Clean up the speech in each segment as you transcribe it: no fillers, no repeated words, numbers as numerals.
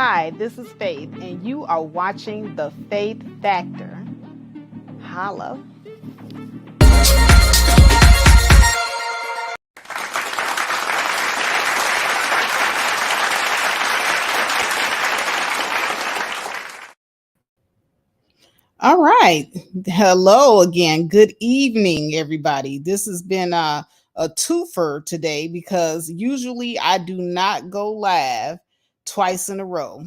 Hi, this is Faith, and you are watching The Faith Factor. Holla. All right. Hello again. Good evening, everybody. This has been a twofer today because usually I do not go live twice in a row.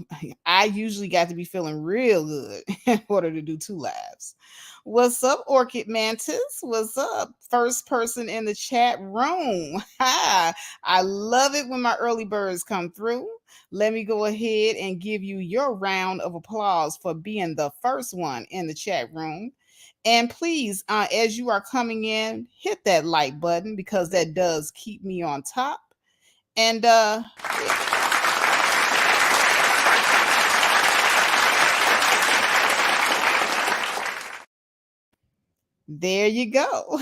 I usually got to be feeling real good in order to do two lives. What's up, Orchid Mantis? What's up? First person in the chat room. Hi. I love it when my early birds come through. Let me go ahead and give you your round of applause for being the first one in the chat room. And please, as you are coming in, hit that like button because that does keep me on top. And there you go.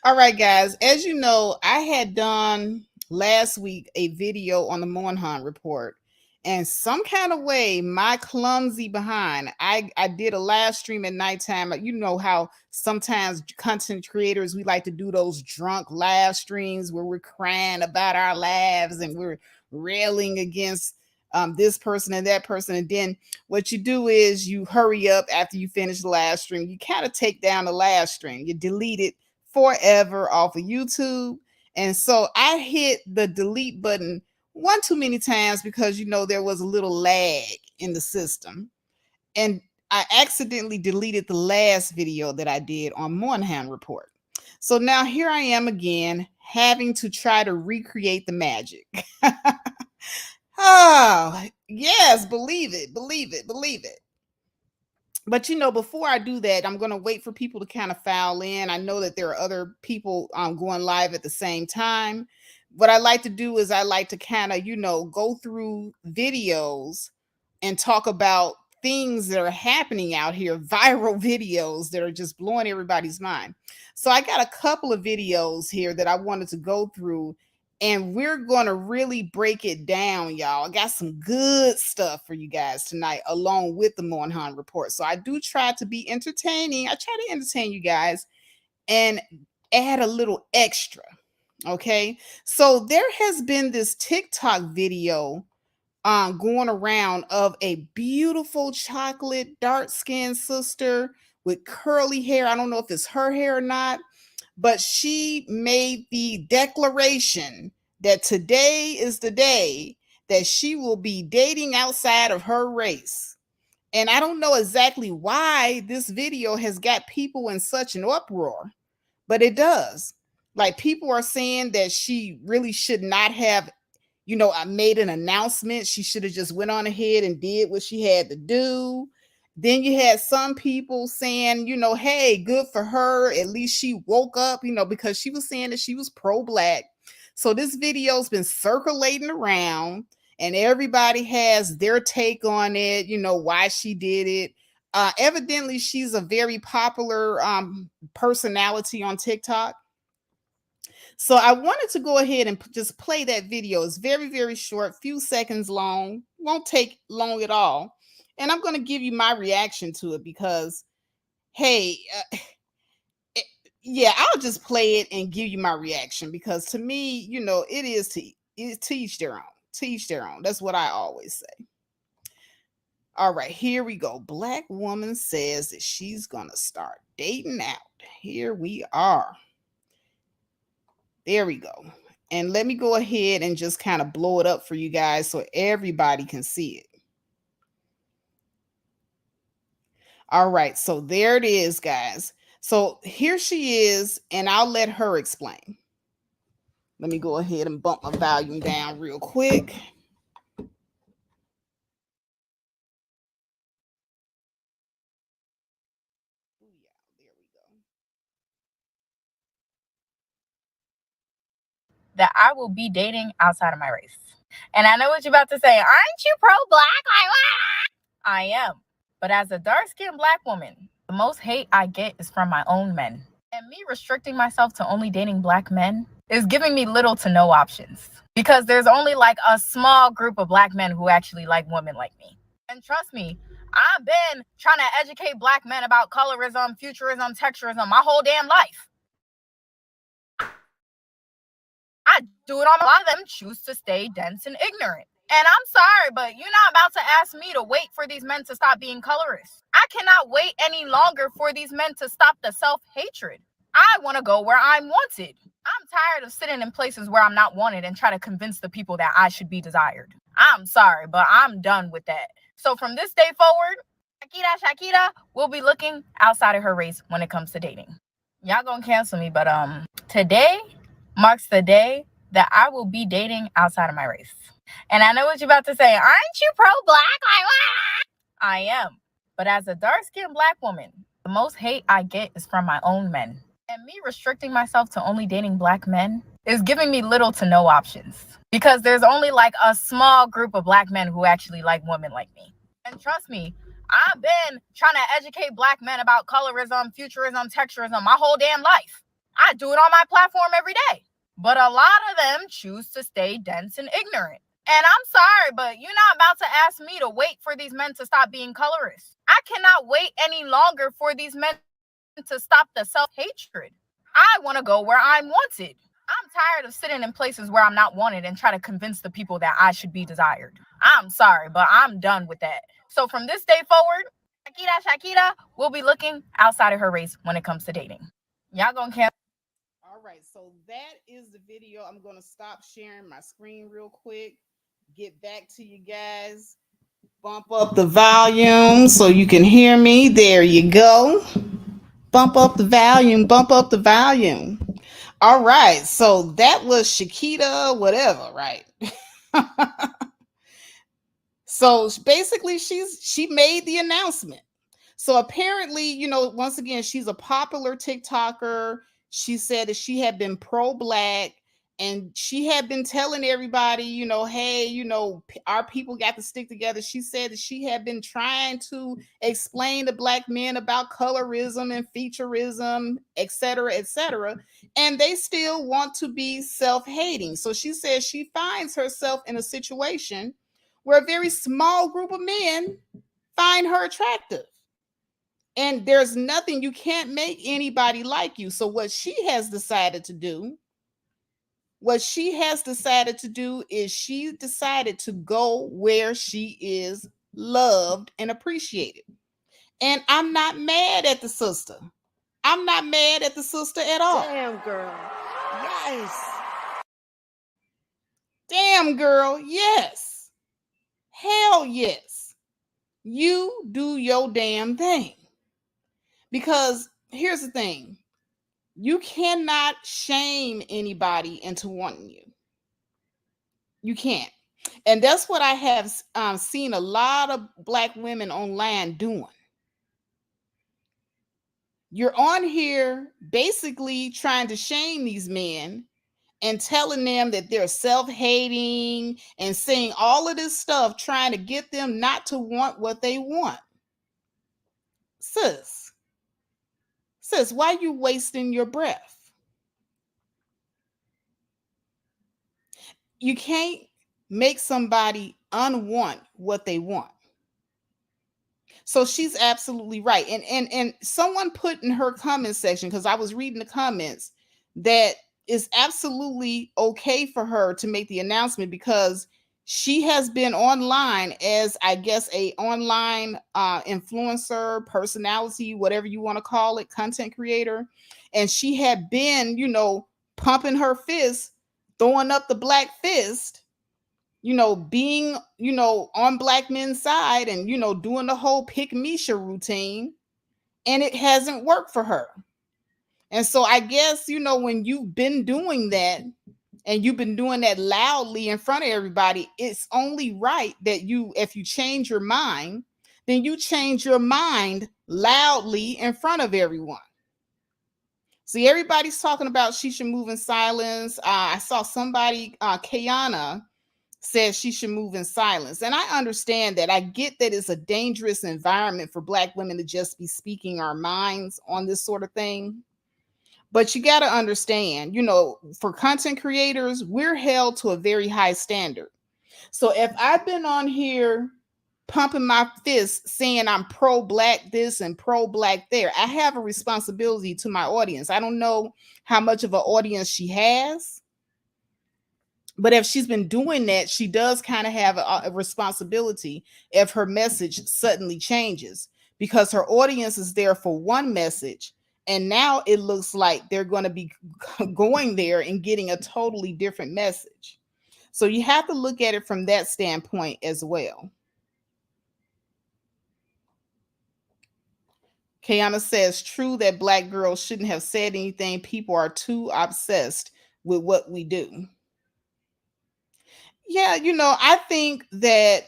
All right, guys. As you know, I had done last week a video on the Moyinhan report. And some kind of way, my clumsy behind, I did a live stream at nighttime. You know how sometimes content creators, we like to do those drunk live streams where we're crying about our lives and we're railing against this person and that person. And then what you do is you hurry up after you finish the live stream. You kind of take down the live stream. You delete it forever off of YouTube. And so I hit the delete button one too many times because there was a little lag in the system. And I accidentally deleted the last video that I did on Moyinhan report. So now here I am again having to try to recreate the magic. Oh, yes, believe it, believe it, believe it. But before I do that, I'm going to wait for people to kind of file in. I know that there are other people going live at the same time. What I like to do is I like to kind of, go through videos and talk about things that are happening out here, viral videos that are just blowing everybody's mind. So I got a couple of videos here that I wanted to go through, and we're going to really break it down, y'all. I got some good stuff for you guys tonight, along with the Moyinhan report. So I do try to be entertaining. I try to entertain you guys and add a little extra. Okay. So there has been this TikTok video going around of a beautiful chocolate dark skinned sister with curly hair. I don't know if it's her hair or not, but she made the declaration that today is the day that she will be dating outside of her race. And I don't know exactly why this video has got people in such an uproar, but it does. Like, people are saying that she really should not have, I made an announcement. She should have just went on ahead and did what she had to do. Then you had some people saying, hey, good for her. At least she woke up, because she was saying that she was pro-Black. So this video's been circulating around and everybody has their take on it, why she did it. Evidently, she's a very popular personality on TikTok. So I wanted to go ahead and just play that video. It's very, very short, few seconds long, won't take long at all. And I'm going to give you my reaction to it because, hey, yeah, I'll just play it and give you my reaction because to me, it is to each their own. To each their own. That's what I always say. All right, here we go. Black woman says that she's going to start dating out. Here we are. There we go. And let me go ahead and just kind of blow it up for you guys so everybody can see it. All right, so there it is, guys. So here she is, and I'll let her explain. Let me go ahead and bump my volume down real quick. That I will be dating outside of my race. And I know what you're about to say. Aren't you pro-Black? I am. But as a dark-skinned Black woman, the most hate I get is from my own men. And me restricting myself to only dating Black men is giving me little to no options because there's only like a small group of black men who actually like women like me. And trust me, I've been trying to educate black men about colorism, futurism, texturism my whole damn life. I do it on a lot of them choose to stay dense and ignorant. And I'm sorry, but you're not about to ask me to wait for these men to stop being colorists. I cannot wait any longer for these men to stop the self-hatred. I want to go where I'm wanted. I'm tired of sitting in places where I'm not wanted and try to convince the people that I should be desired. I'm sorry, but I'm done with that. So from this day forward, Shakira will be looking outside of her race when it comes to dating. Y'all gonna cancel me, but today marks the day that I will be dating outside of my race. And I know what you're about to say. Aren't you pro-black? I am. But as a dark-skinned black woman, the most hate I get is from my own men. And me restricting myself to only dating black men is giving me little to no options because there's only like a small group of black men who actually like women like me. And trust me, I've been trying to educate black men about colorism, futurism, texturism my whole damn life. I do it on my platform every day. But a lot of them choose to stay dense and ignorant. And I'm sorry, but you're not about to ask me to wait for these men to stop being colorists. I cannot wait any longer for these men to stop the self-hatred. I want to go where I'm wanted. I'm tired of sitting in places where I'm not wanted and try to convince the people that I should be desired. I'm sorry, but I'm done with that. So from this day forward, Shakira will be looking outside of her race when it comes to dating. Y'all gonna cancel. All right, so that is the video. I'm going to stop sharing my screen real quick, get back to you guys, bump up the volume so you can hear me. There you go. Bump up the volume, bump up the volume. All right, so that was Shakita, whatever, right? So basically, she made the announcement. So apparently, once again, she's a popular TikToker. She said that she had been pro-black and she had been telling everybody, hey, our people got to stick together. She said that she had been trying to explain to black men about colorism and featureism, et cetera, et cetera. And they still want to be self-hating. So she says she finds herself in a situation where a very small group of men find her attractive. And there's nothing, you can't make anybody like you. So what she has decided to do is she decided to go where she is loved and appreciated. And I'm not mad at the sister. I'm not mad at the sister at all. Damn, girl. Yes. Damn, girl. Yes. Hell yes. You do your damn thing. Because here's the thing. You cannot shame anybody into wanting you. You can't. And that's what I have seen a lot of black women online doing. You're on here basically trying to shame these men and telling them that they're self-hating and saying all of this stuff, trying to get them not to want what they want. Sis, why are you wasting your breath? You can't make somebody unwant what they want. So she's absolutely right. And someone put in her comment section, because I was reading the comments, that it's absolutely okay for her to make the announcement because she has been online as, I guess, a online influencer, personality, whatever you want to call it, content creator. And she had been, pumping her fist, throwing up the black fist, being, on black men's side and, doing the whole pick Misha routine, and it hasn't worked for her. And so I guess, when you've been doing that and you've been doing that loudly in front of everybody, it's only right that if you change your mind, then you change your mind loudly in front of everyone. See, everybody's talking about she should move in silence. I saw somebody, Kayana, says she should move in silence. And I understand that. I get that it's a dangerous environment for black women to just be speaking our minds on this sort of thing. But you got to understand, for content creators, we're held to a very high standard. So if I've been on here pumping my fist saying I'm pro black this and pro black there, I have a responsibility to my audience. I don't know how much of an audience she has, but if she's been doing that, she does kind of have a responsibility if her message suddenly changes, because her audience is there for one message. And now it looks like they're going to be going there and getting a totally different message. So you have to look at it from that standpoint as well. Kayana says, true that black girls shouldn't have said anything. People are too obsessed with what we do. Yeah, I think that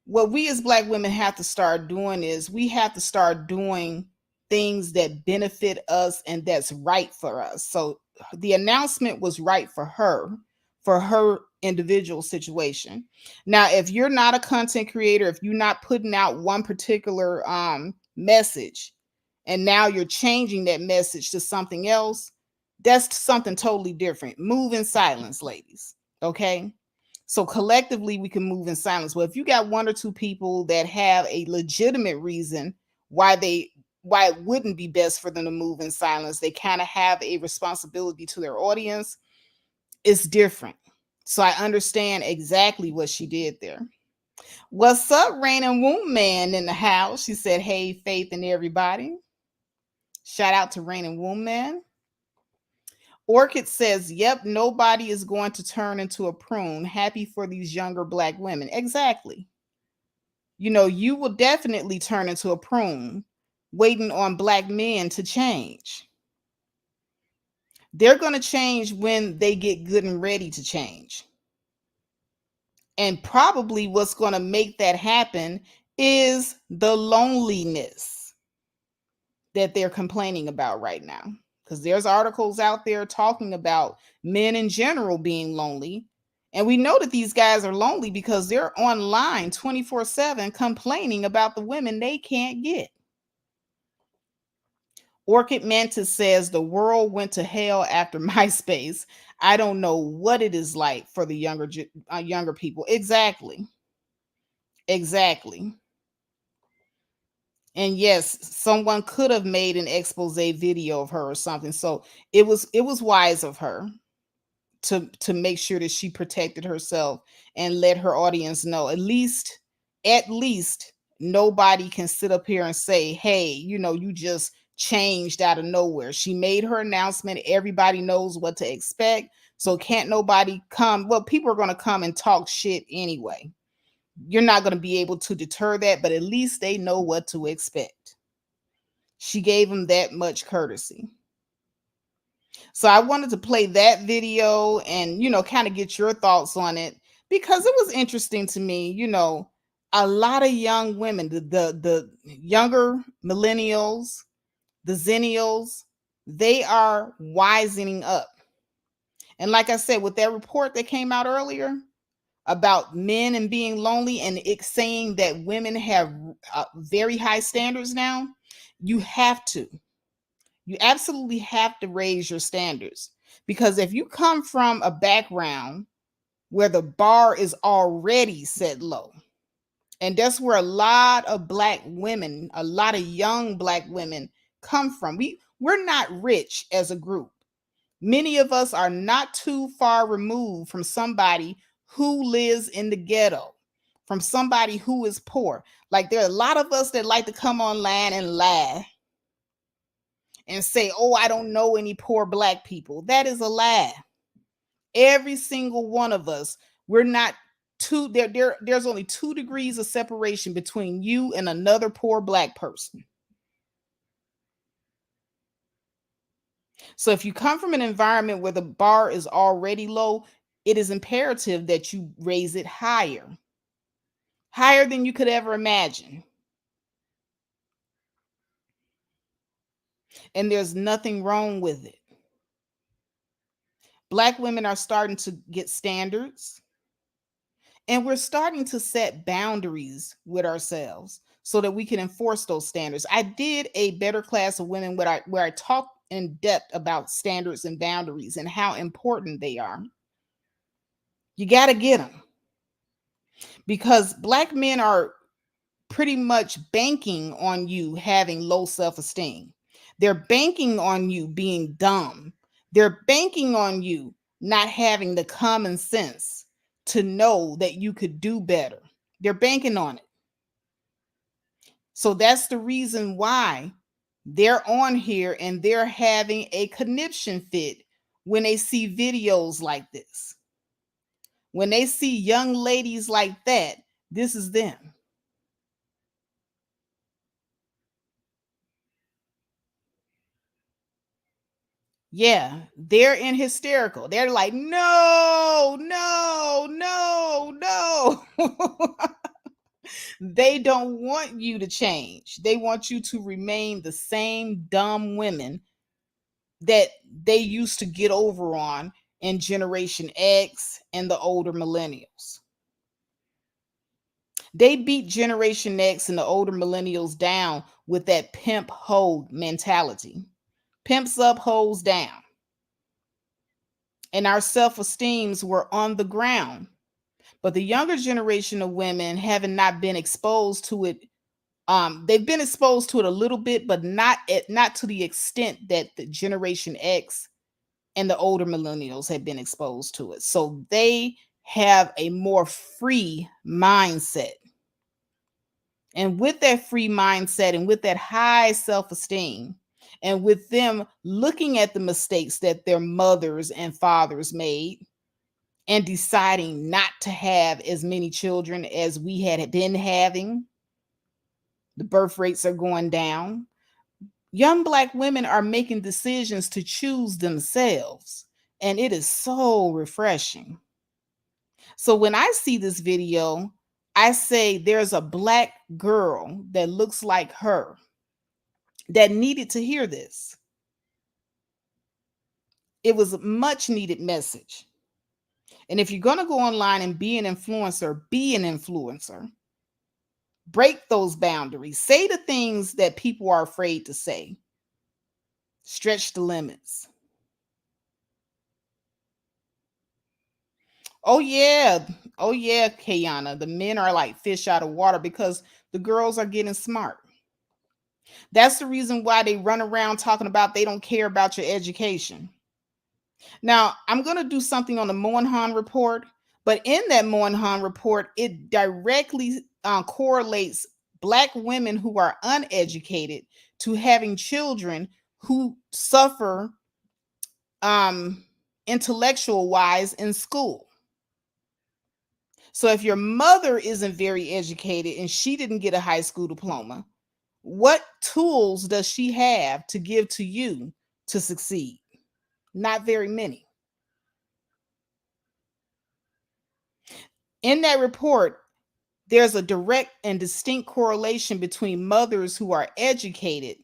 what we as black women have to start doing is we have to start doing things that benefit us and that's right for us. So the announcement was right for her individual situation. Now, if you're not a content creator, if you're not putting out one particular message, and now you're changing that message to something else, that's something totally different. Move in silence, ladies. Okay. So collectively, we can move in silence. Well, if you got one or two people that have a legitimate reason why it wouldn't be best for them to move in silence, they kind of have a responsibility to their audience. It's different. So I understand exactly what she did there. What's up, Rain and Womb Man in the house? She said, hey, Faith and everybody. Shout out to Rain and Womb Man. Orchid says, yep, nobody is going to turn into a prune. Happy for these younger black women. Exactly. You will definitely turn into a prune waiting on black men to change. They're going to change when they get good and ready to change. And probably what's going to make that happen is the loneliness that they're complaining about right now. Because there's articles out there talking about men in general being lonely. And we know that these guys are lonely because they're online 24/7 complaining about the women they can't get. Orchid Mantis says the world went to hell after MySpace. I don't know what it is like for the younger people. Exactly. And yes, someone could have made an expose video of her or something. So it was wise of her to make sure that she protected herself and let her audience know. At least nobody can sit up here and say, hey, you just changed out of nowhere. She made her announcement. Everybody knows what to expect. So can't nobody come. Well, people are going to come and talk shit anyway. You're not going to be able to deter that, but at least they know what to expect. She gave them that much courtesy. So I wanted to play that video and, kind of get your thoughts on it, because it was interesting to me. A lot of young women, the younger millennials, the zennials, they are wisening up. And like I said, with that report that came out earlier about men and being lonely, and it saying that women have very high standards now, you absolutely have to raise your standards. Because if you come from a background where the bar is already set low, and that's where a lot of black women, a lot of young black women come from. We're not rich as a group. Many of us are not too far removed from somebody who lives in the ghetto, from somebody who is poor. Like, there are a lot of us that like to come online and lie and say, oh, I don't know any poor black people. That is a lie. Every single one of us, we're not there's only 2 degrees of separation between you and another poor black person. So if you come from an environment where the bar is already low, it is imperative that you raise it higher than you could ever imagine. And there's nothing wrong with it. Black women are starting to get standards, and we're starting to set boundaries with ourselves so that we can enforce those standards. I did a Better Class of Women where I talked in depth about standards and boundaries and how important they are. You got to get them, because Black men are pretty much banking on you having low self-esteem. They're banking on you being dumb. They're banking on you not having the common sense to know that you could do better. They're banking on it. So that's the reason why they're on here and they're having a conniption fit when they see videos like this. When they see young ladies like that, this is them. Yeah, they're in hysterical. They're like, no, no, no, no. They don't want you to change. They want you to remain the same dumb women that they used to get over on in Generation X and the older millennials. They beat Generation X and the older millennials down with that pimp hoe mentality. Pimps up, hoes down. And our self-esteems were on the ground. But the younger generation of women haven't not been exposed to it. They've been exposed to it a little bit, but not to the extent that the Generation X and the older millennials have been exposed to it. So they have a more free mindset. And with that free mindset and with that high self-esteem, and with them looking at the mistakes that their mothers and fathers made and deciding not to have as many children as we had been having, the birth rates are going down. Young Black women are making decisions to choose themselves, and it is so refreshing. So when I see this video, I say there's a Black girl that looks like her that needed to hear this. It was a much needed message. And if you're going to go online and be an influencer, be an influencer. Break those boundaries. Say the things that people are afraid to say. Stretch the limits. Oh yeah. Oh yeah, Kayana. The men are like fish out of water because the girls are getting smart. That's the reason why they run around talking about they don't care about your education. Now, I'm going to do something on the Moyinhan report, but in that Moyinhan report, it directly correlates Black women who are uneducated to having children who suffer intellectual wise in school. So if your mother isn't very educated and she didn't get a high school diploma, what tools does she have to give to you to succeed? Not very many. In that report, there's a direct and distinct correlation between mothers who are educated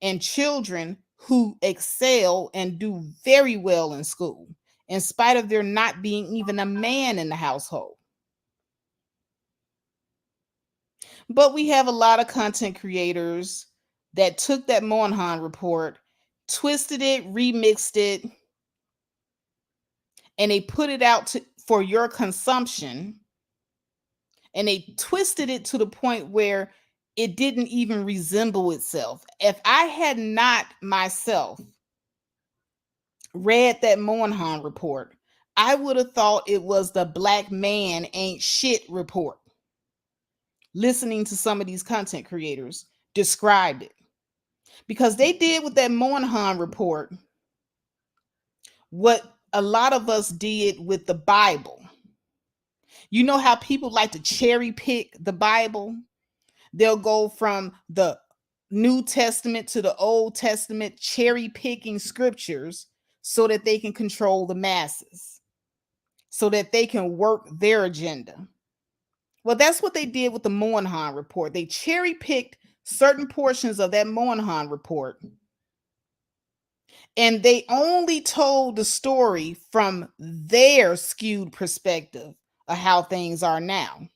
and children who excel and do very well in school, in spite of there not being even a man in the household. But we have a lot of content creators that took that Moynihan report, twisted it, remixed it, and they put it out for your consumption. And they twisted it to the point where it didn't even resemble itself. If I had not myself read that Moynihan report, I would have thought it was the Black man ain't shit report. Listening to some of these content creators described it. Because they did with that Moynihan report what a lot of us did with the Bible. You know how people like to cherry pick the Bible? They'll go from the New Testament to the Old Testament, cherry picking scriptures so that they can control the masses, so that they can work their agenda. Well, that's what they did with the Moynihan report. They cherry picked certain portions of that Moynihan report, and they only told the story from their skewed perspective of how things are now.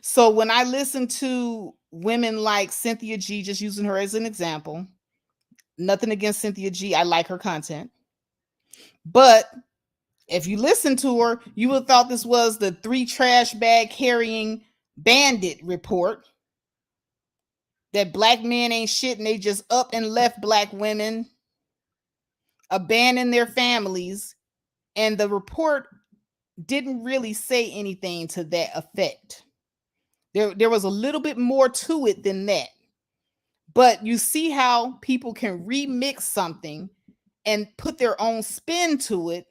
So when I listen to women like Cynthia G, just using her as an example. Nothing against Cynthia G. I like her content. But if you listen to her, you would have thought this was the 3 trash bag carrying bandit report. That black men ain't shit and they just up and left black women, abandoned their families. And the report didn't really say anything to that effect. There was a little bit more to it than that. But you see how people can remix something and put their own spin to it,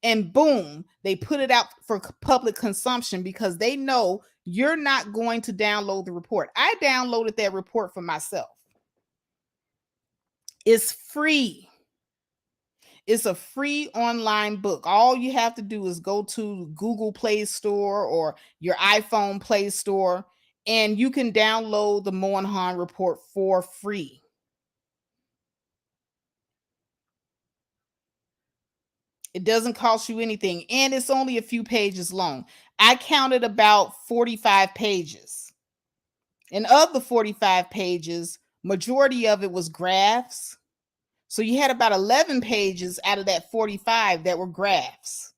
and boom, they put it out for public consumption because they know you're not going to download the report. I downloaded that report for myself. It's free. It's a free online book. All you have to do is go to Google Play Store or your iPhone Play Store, and you can download the Moyinhan report for free. It doesn't cost you anything, and it's only a few pages long. I counted about 45 pages. And of the 45 pages, majority of it was graphs. So you had about 11 pages out of that 45 that were graphs.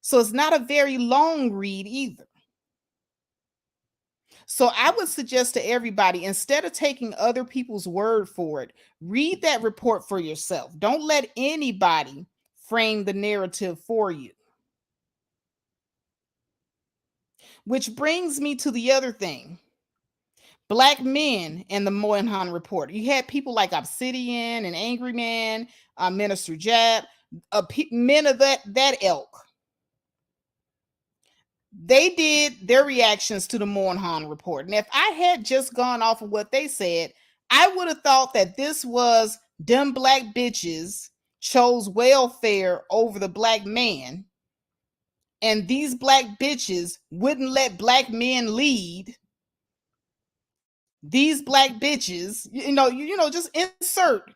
So it's not a very long read either. So I would suggest to everybody, instead of taking other people's word for it, read that report for yourself. Don't let anybody frame the narrative for you. Which brings me to the other thing. Black men in the Moyinhan report. You had people like Obsidian and Angry Man, Minister Jab, men of that ilk. They did their reactions to the Moyinhan report. And if I had just gone off of what they said, I would have thought that this was dumb black bitches chose welfare over the black man. And these black bitches wouldn't let black men lead. These black bitches, just insert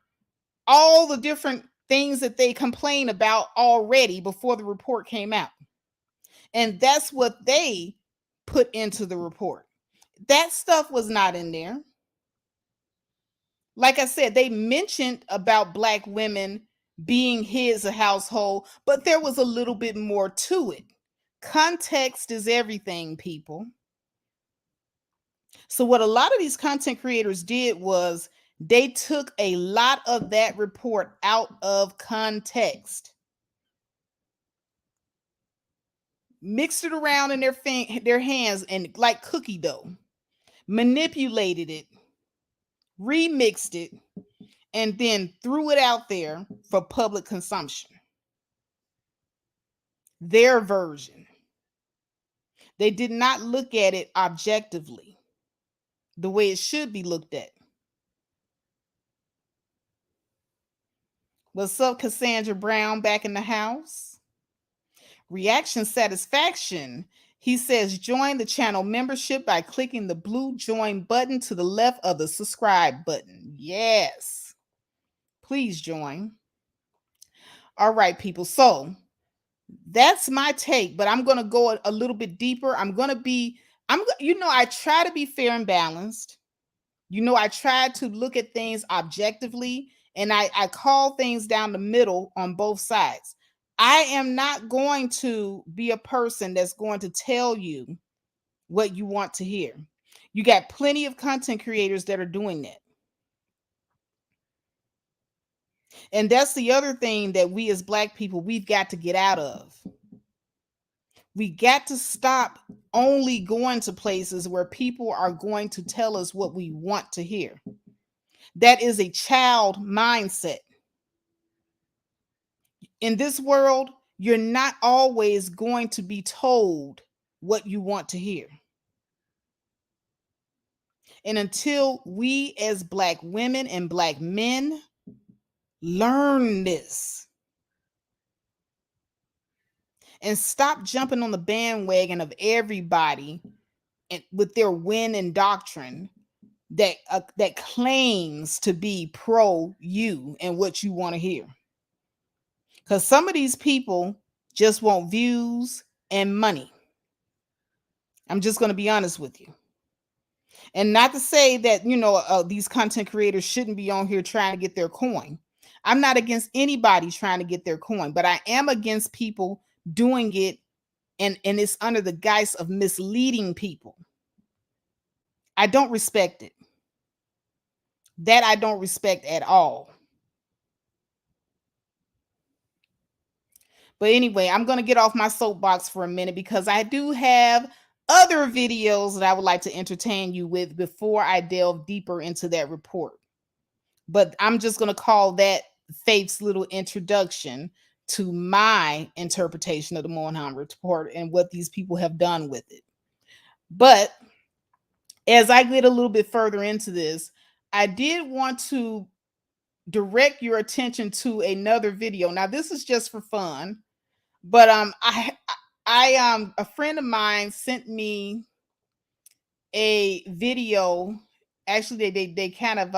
all the different things that they complain about already before the report came out. And that's what they put into the report. That stuff was not in there. Like I said, they mentioned about black women being heads of household, but there was a little bit more to it. Context is everything, people. So what a lot of these content creators did was they took a lot of that report out of context, mixed it around in their hands and like cookie dough, manipulated it, remixed it, and then threw it out there for public consumption. Their version. They did not look at it objectively the way it should be looked at. What's up, Cassandra Brown, back in the house? Reaction Satisfaction. He says, join the channel membership by clicking the blue join button to the left of the subscribe button. Yes. Please join. All right, people. So that's my take, but I'm going to go a little bit deeper. I try to be fair and balanced. I try to look at things objectively, and I call things down the middle on both sides. I am not going to be a person that's going to tell you what you want to hear. You got plenty of content creators that are doing that. And that's the other thing that we as Black people, we've got to get out of. We got to stop only going to places where people are going to tell us what we want to hear. That is a child mindset. In this world, you're not always going to be told what you want to hear. And until we as Black women and Black men learn this and stop jumping on the bandwagon of everybody with their win and doctrine that claims to be pro you and what you want to hear. Because some of these people just want views and money. I'm just going to be honest with you. And not to say that, these content creators shouldn't be on here trying to get their coin. I'm not against anybody trying to get their coin, but I am against people doing it and it's under the guise of misleading people. I don't respect it. That I don't respect at all. But anyway, I'm going to get off my soapbox for a minute because I do have other videos that I would like to entertain you with before I delve deeper into that report. But I'm just going to call that Faith's little introduction to my interpretation of the Moyinhan report and what these people have done with it. But as I get a little bit further into this, I did want to direct your attention to another video. Now, this is just for fun, but a friend of mine sent me a video. Actually, they kind of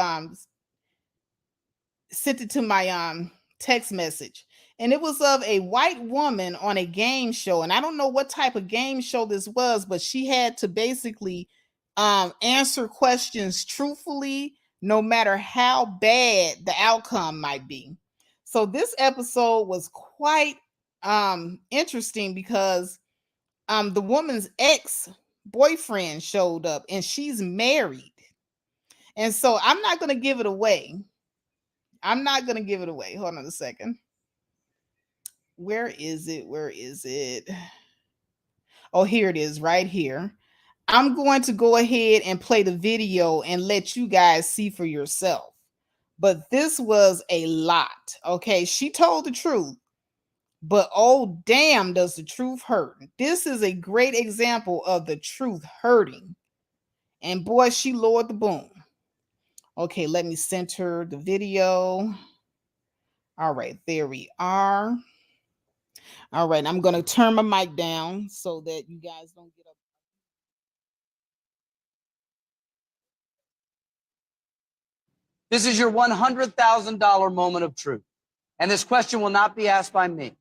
sent it to my text message, and it was of a white woman on a game show, and I don't know what type of game show this was, but she had to basically answer questions truthfully, no matter how bad the outcome might be. So this episode was quite interesting because the woman's ex-boyfriend showed up, and she's married, and so I'm not going to give it away. Hold on a second. Where is it? Oh, here it is, right here. I'm going to go ahead and play the video and let you guys see for yourself. But this was a lot. Okay, she told the truth, but oh damn, does the truth hurt. This is a great example of the truth hurting. And boy, she lowered the boom. Okay, let me center the video. All right, there we are. All right, I'm going to turn my mic down so that you guys don't get up. This is your $100,000 moment of truth. And this question will not be asked by me.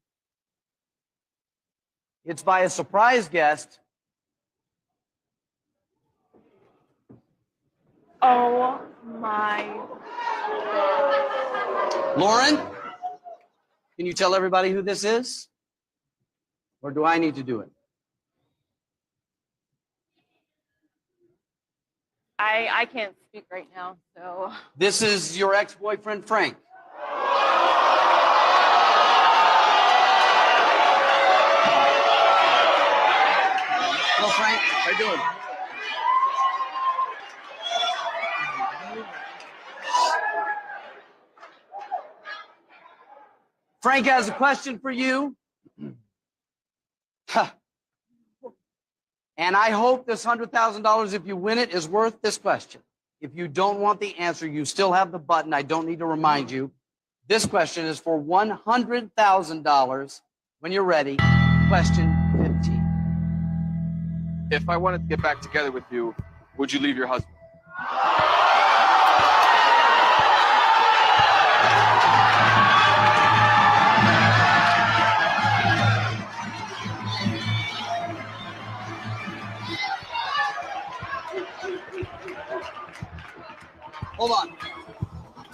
It's by a surprise guest. Oh my. Lauren, can you tell everybody who this is? Or do I need to do it? I can't speak right now, so. This is your ex-boyfriend, Frank. Hello, Frank. How you doing? Frank has a question for you. And I hope this $100,000, if you win it, is worth this question. If you don't want the answer, you still have the button. I don't need to remind you. This question is for $100,000. When you're ready, question 15. If I wanted to get back together with you, would you leave your husband? Hold on.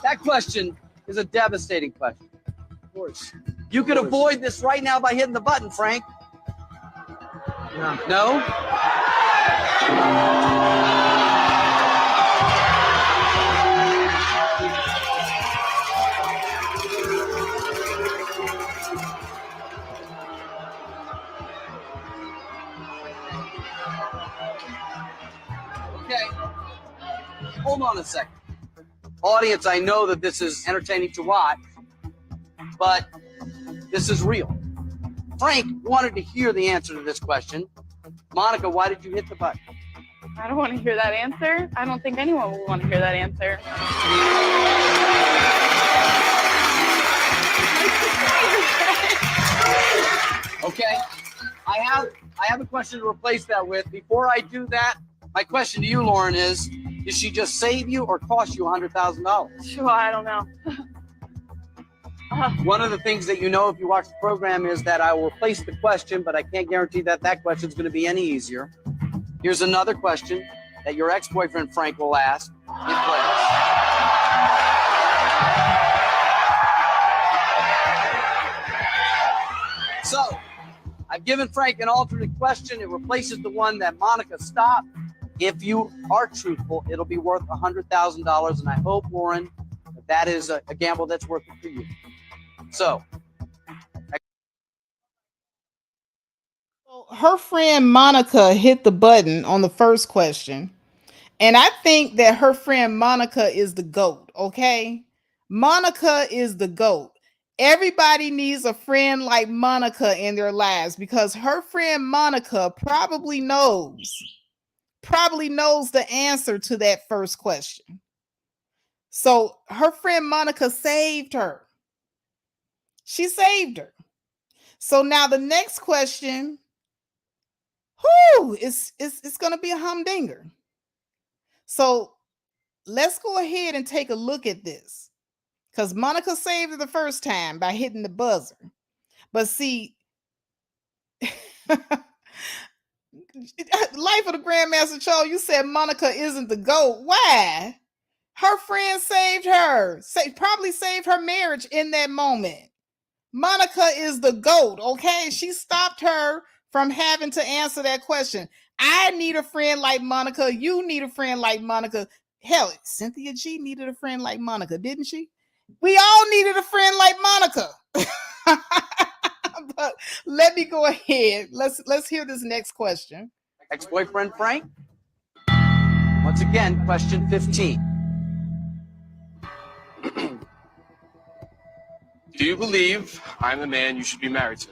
That question is a devastating question. Of course. You could avoid this right now by hitting the button, Frank. No? Okay. Hold on a second. Audience, I know that this is entertaining to watch, but this is real. Frank wanted to hear the answer to this question. Monica, why did you hit the button? I don't want to hear that answer. I don't think anyone will want to hear that answer. Okay. I have a question to replace that with. Before I do that, my question to you, Lauren, is did she just save you or cost you $100,000? Sure, I don't know. One of the things that you know if you watch the program is that I will replace the question, but I can't guarantee that that question is going to be any easier. Here's another question that your ex-boyfriend Frank will ask in place. So, I've given Frank an alternate question. It replaces the one that Monica stopped. If you are truthful, it'll be worth $100,000, and I hope, Lauren, that is a gamble that's worth it for you. So, her friend Monica hit the button on the first question. And I think that her friend Monica is the GOAT, okay? Monica is the GOAT. Everybody needs a friend like Monica in their lives because her friend Monica probably knows the answer to that first question. So her friend Monica saved her. She saved her. So now the next question, it's going to be a humdinger. So let's go ahead and take a look at this. Because Monica saved her the first time by hitting the buzzer. But see, Life of the Grandmaster Charles, you said Monica isn't the GOAT. Why? Her friend saved her. Probably saved her marriage in that moment. Monica is the GOAT, okay? She stopped her from having to answer that question. I need a friend like Monica. You need a friend like Monica. Hell, Cynthia G needed a friend like Monica, didn't she? We all needed a friend like Monica. But let me go ahead. Let's hear this next question. ex-boyfriend Frank. Once again, question 15. Do you believe I'm the man you should be married to?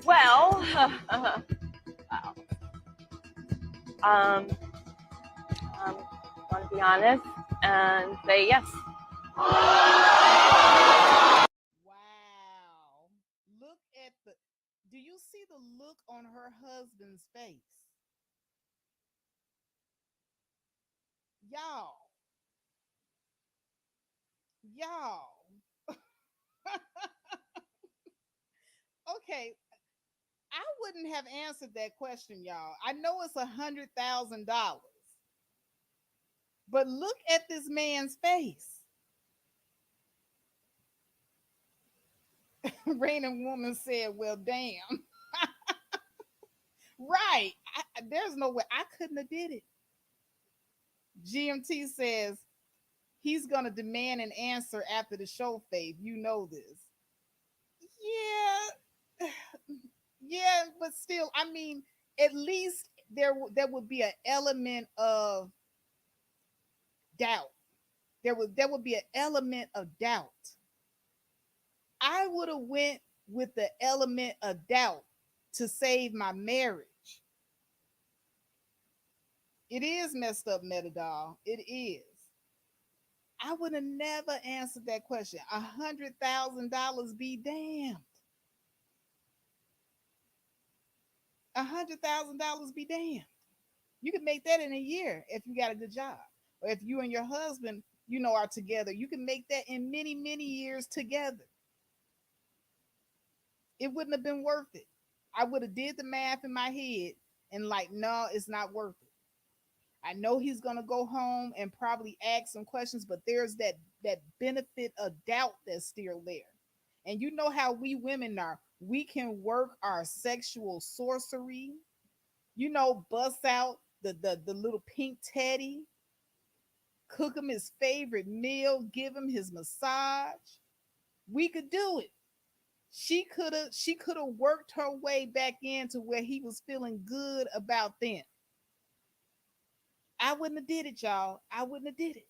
Well, I want to be honest and say yes. Wow. Look at do you see the look on her husband's face? Y'all. Okay, I wouldn't have answered that question, y'all. I know it's $100,000, but look at this man's face. Raining woman said, "Well, damn." Right. There's no way I couldn't have did it. GMT says he's gonna demand an answer after the show, Faith. You know this. Yeah. Yeah, but still, I mean, at least there would be an element of doubt. There would be an element of doubt. I would have went with the element of doubt to save my marriage. It is messed up, Metadol. It is. I would have never answered that question. $100,000 be damned. $100,000 be damned. You can make that in a year if you got a good job. Or if you and your husband, are together, you can make that in many, many years together. It wouldn't have been worth it. I would have did the math in my head and no, it's not worth it. I know he's gonna go home and probably ask some questions, but there's that benefit of doubt that's still there. And you know how we women are. We can work our sexual sorcery, bust out the little pink teddy, cook him his favorite meal, give him his massage. We could do it. She could have worked her way back into where he was feeling good about them. I wouldn't have did it, y'all. I wouldn't have did it.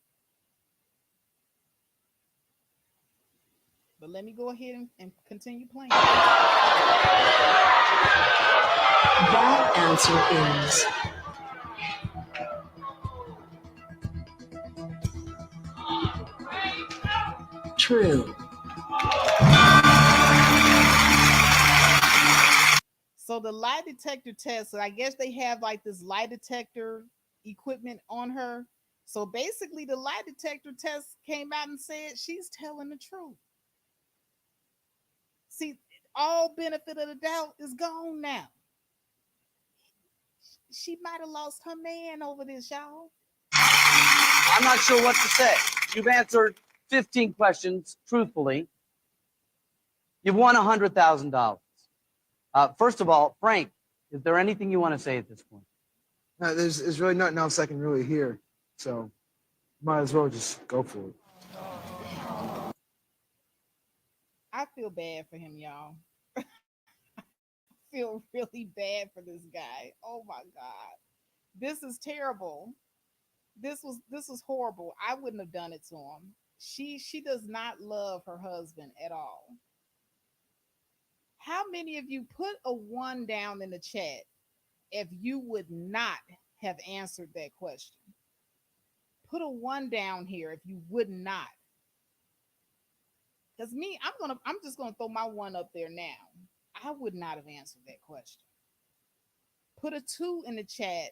But let me go ahead and continue playing. That answer is true. So the lie detector test, so I guess they have like this lie detector equipment on her, So basically, the lie detector test came out and said she's telling the truth. See, all benefit of the doubt is gone now. She might have lost her man over this, y'all. I'm not sure what to say. You've answered 15 questions truthfully. You've won $100,000. First of all, Frank, is there anything you want to say at this point? No, there's really nothing else I can really hear. So might as well just go for it. I feel bad for him, y'all. Feel really bad for this guy. Oh my god. This is terrible. This was horrible. I wouldn't have done it to him. She does not love her husband at all. How many of you put a one down in the chat if you would not have answered that question? Put a one down here if you would not. Because me, I'm just gonna throw my one up there now. I would not have answered that question. Put a two in the chat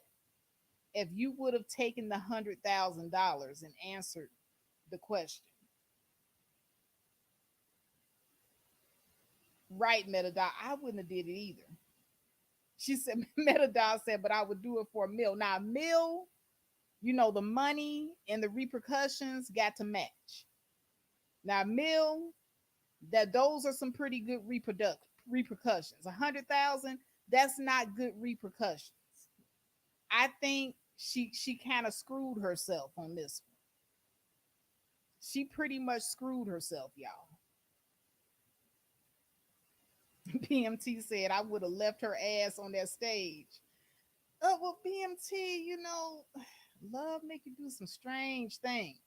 if you would have taken the $100,000 and answered the question. Right, Metadot. I wouldn't have did it either. She said, Metadot said, but I would do it for a meal. Now, a meal, the money and the repercussions got to match. Now, meal, that those are some pretty good repercussions. 100,000, that's not good repercussions. I think she kind of screwed herself on this one. She pretty much screwed herself, y'all. BMT said I would have left her ass on that stage. Oh well, BMT, love make you do some strange things.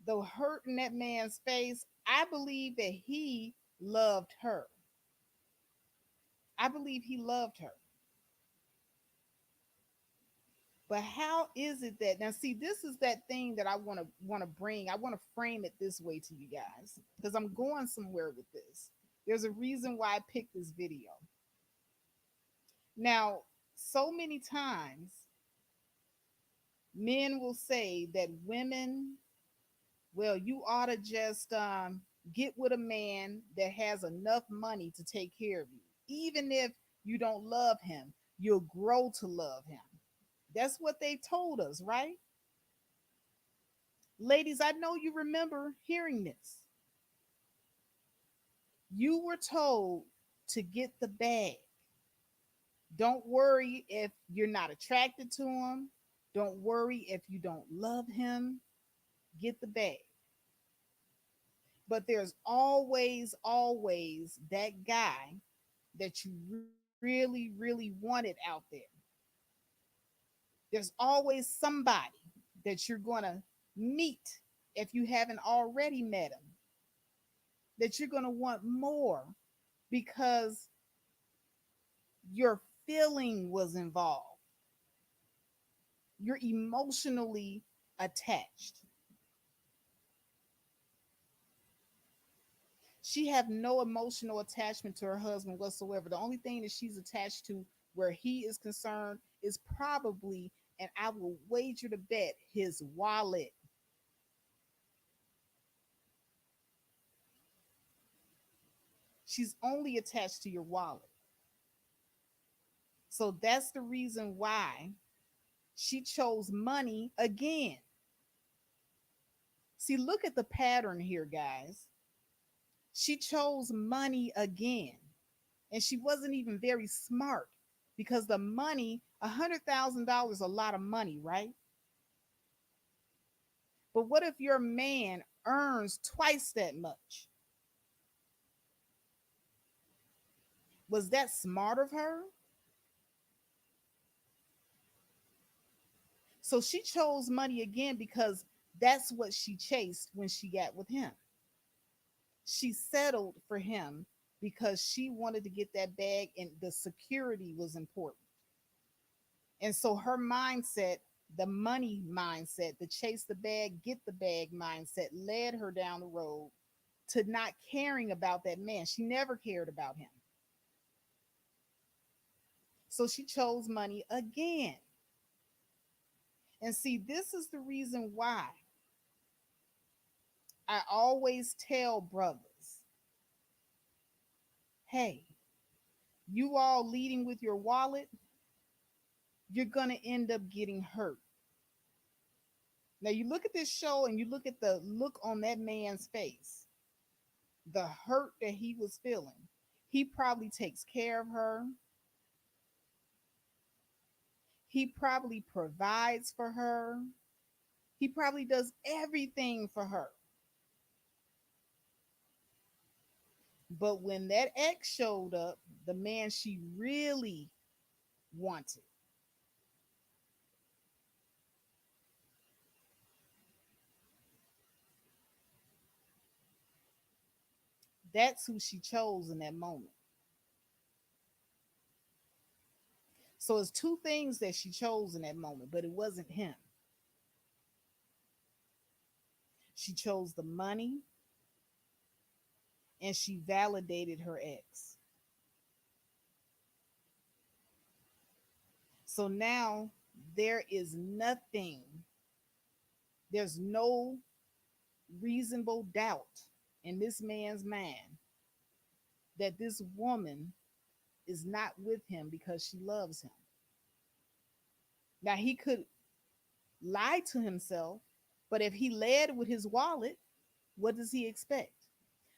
Though hurt in that man's face, I believe that he loved her. I believe he loved her. But how is it that now? See, this is that thing that I want to bring. I want to frame it this way to you guys because I'm going somewhere with this. There's a reason why I picked this video. Now, so many times, men will say that women, well, you ought to just get with a man that has enough money to take care of you, even if you don't love him. You'll grow to love him. That's what they told us, right? Ladies, I know you remember hearing this. You were told to get the bag. Don't worry if you're not attracted to him. Don't worry if you don't love him. Get the bag. But there's always, always that guy that you really, really wanted out there. There's always somebody that you're going to meet if you haven't already met him, that you're going to want more because your feeling was involved. You're emotionally attached. She have no emotional attachment to her husband whatsoever. The only thing that she's attached to where he is concerned is probably, and I will wager to bet, his wallet. She's only attached to your wallet. So that's the reason why she chose money again. See, look at the pattern here, guys. She chose money again. And she wasn't even very smart because the money, $100,000, a lot of money, right? But what if your man earns twice that much? Was that smart of her? So she chose money again because that's what she chased when she got with him. She settled for him because she wanted to get that bag and the security was important. And so her mindset, the money mindset, the chase the bag, get the bag mindset led her down the road to not caring about that man. She never cared about him. So she chose money again. And see, this is the reason why I always tell brothers, hey, you all leading with your wallet, you're going to end up getting hurt. Now, you look at this show and you look at the look on that man's face, the hurt that he was feeling. He probably takes care of her. He probably provides for her. He probably does everything for her. But when that ex showed up, the man she really wanted, that's who she chose in that moment. So it's two things that she chose in that moment, but it wasn't him. She chose the money and she validated her ex. So now there is nothing, there's no reasonable doubt in this man's mind that this woman is not with him because she loves him. Now, he could lie to himself, but if he led with his wallet, what does he expect?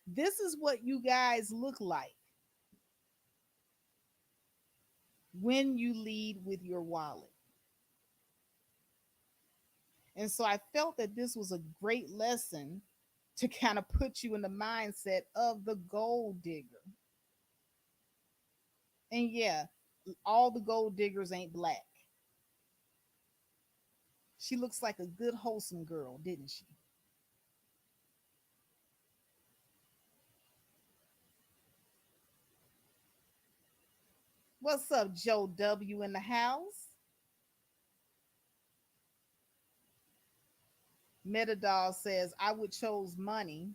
This is what you guys look like when you lead with your wallet. And so I felt that this was a great lesson to kind of put you in the mindset of the gold digger. And yeah, all the gold diggers ain't black. She looks like a good, wholesome girl, didn't she? What's up, Joe W. in the house? Metadol says, I would chose money,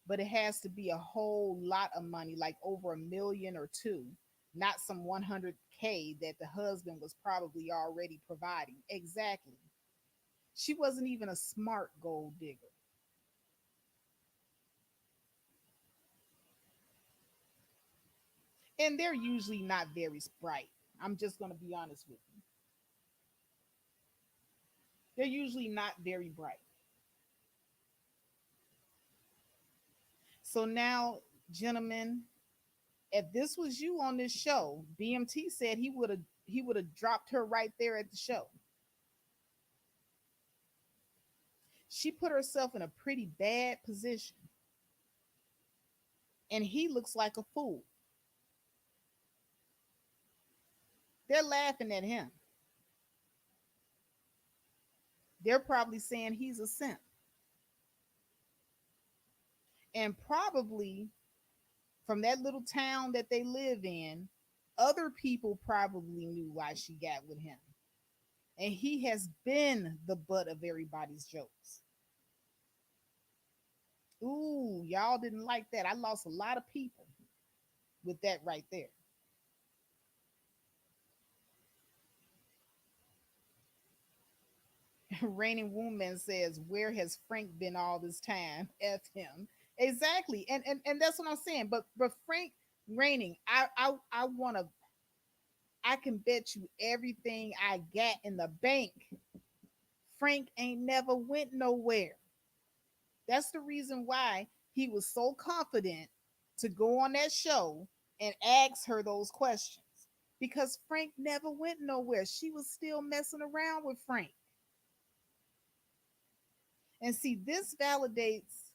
but it has to be a whole lot of money, like over a million or two, not some 100K that the husband was probably already providing. Exactly. She wasn't even a smart gold digger. And they're usually not very bright. I'm just going to be honest with you. They're usually not very bright. So now, gentlemen, if this was you on this show, BMT said he would have dropped her right there at the show. She put herself in a pretty bad position. And he looks like a fool. They're laughing at him. They're probably saying he's a simp. And probably from that little town that they live in, other people probably knew why she got with him. And he has been the butt of everybody's jokes. Ooh, y'all didn't like that. I lost a lot of people with that right there. Raining Woman says, where has Frank been all this time? F him. Exactly. And that's what I'm saying. But Frank Raining, I wanna I can bet you everything I got in the bank. Frank ain't never went nowhere. That's the reason why he was so confident to go on that show and ask her those questions. Because Frank never went nowhere. She was still messing around with Frank. And see, this validates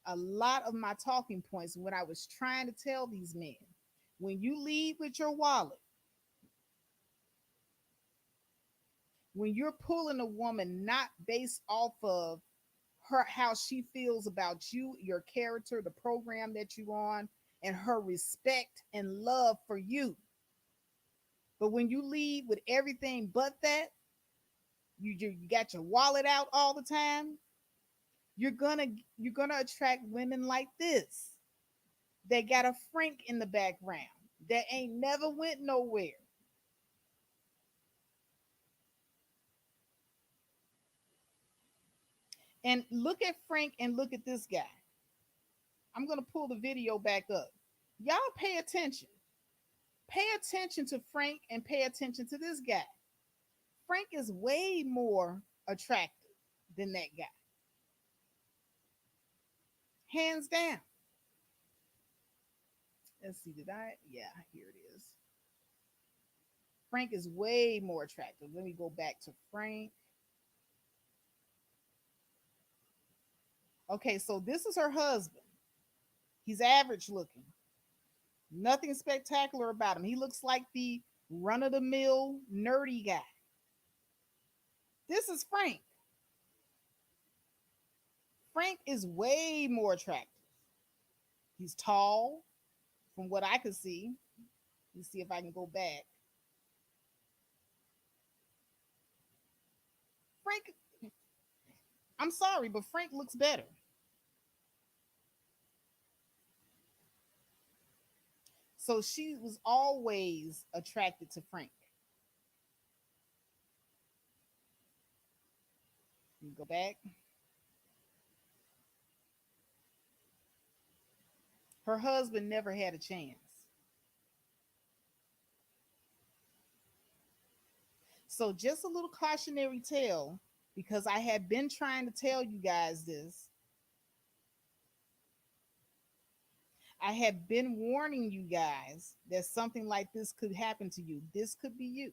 a lot of my talking points when I was trying to tell these men. When you lead with your wallet, when you're pulling a woman not based off of her how she feels about you, your character, the program that you on, and her respect and love for you. But when you lead with everything but that, you got your wallet out all the time, you're gonna attract women like this. They got a Frank in the background that ain't never went nowhere. And look at Frank and look at this guy. I'm going to pull the video back up. Y'all pay attention. Pay attention to Frank and pay attention to this guy. Frank is way more attractive than that guy. Hands down. Let's see, did I? Yeah, here it is. Frank is way more attractive. Let me go back to Frank. Okay, so this is her husband. He's average looking. Nothing spectacular about him. He looks like the run of the mill nerdy guy. This is Frank. Frank is way more attractive. He's tall, from what I could see. Let's see if I can go back. Frank, I'm sorry, but Frank looks better. So she was always attracted to Frank. You go back. Her husband never had a chance. So just a little cautionary tale, because I had been trying to tell you guys this. I have been warning you guys that something like this could happen to you. This could be you.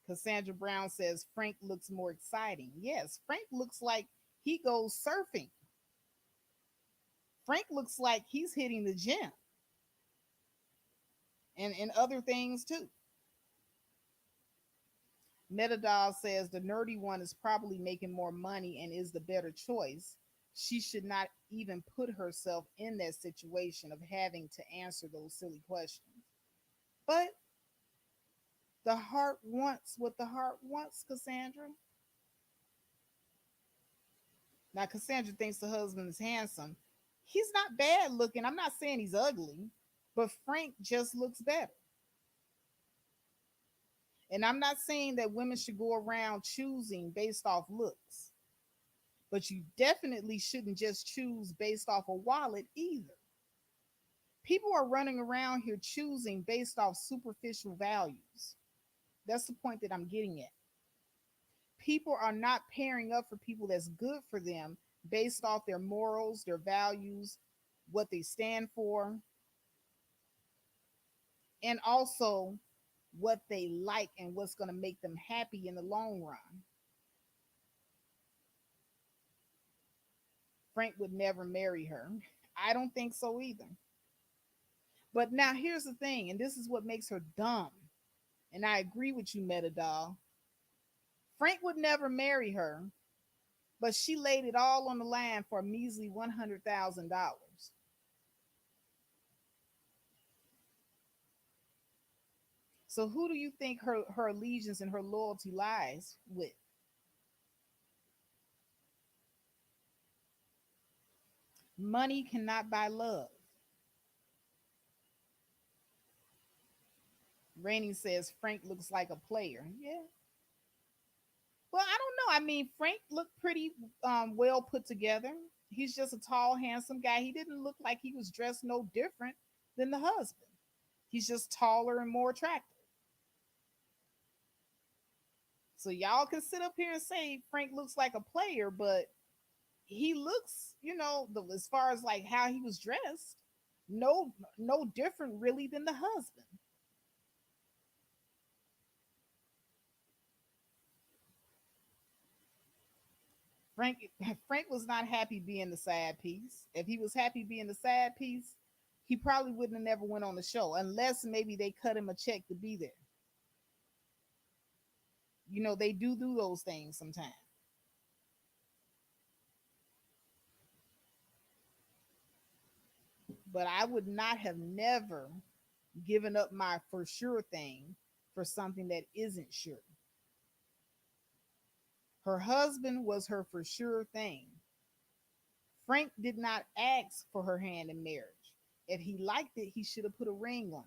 Cassandra Brown says Frank looks more exciting. Yes, Frank looks like he goes surfing. Frank looks like he's hitting the gym and other things too. Metadol says the nerdy one is probably making more money and is the better choice. She should not even put herself in that situation of having to answer those silly questions. But the heart wants what the heart wants, Cassandra. Now, Cassandra thinks the husband is handsome. He's not bad looking. I'm not saying he's ugly, but Frank just looks better. And I'm not saying that women should go around choosing based off looks, but you definitely shouldn't just choose based off a wallet either. People are running around here choosing based off superficial values. That's the point that I'm getting at. People are not pairing up for people that's good for them based off their morals, their values, what they stand for, and also what they like and what's going to make them happy in the long run. Frank would never marry her. I don't think so either. But now here's the thing, and this is what makes her dumb. And I agree with you, Metadoll. Frank would never marry her, but she laid it all on the line for a measly $100,000. So who do you think her allegiance and her loyalty lies with? Money cannot buy love. Rainey says Frank looks like a player. Yeah. Well, I don't know. I mean, Frank looked pretty well put together. He's just a tall, handsome guy. He didn't look like he was dressed no different than the husband. He's just taller and more attractive. So y'all can sit up here and say Frank looks like a player, but he looks, as far as like how he was dressed, no different really than the husband. Frank Frank was not happy being the sad piece. If he was happy being the sad piece, he probably wouldn't have never went on the show unless maybe they cut him a check to be there. They do those things sometimes. But I would not have never given up my for sure thing for something that isn't sure. Her husband was her for sure thing. Frank did not ask for her hand in marriage. If he liked it, he should have put a ring on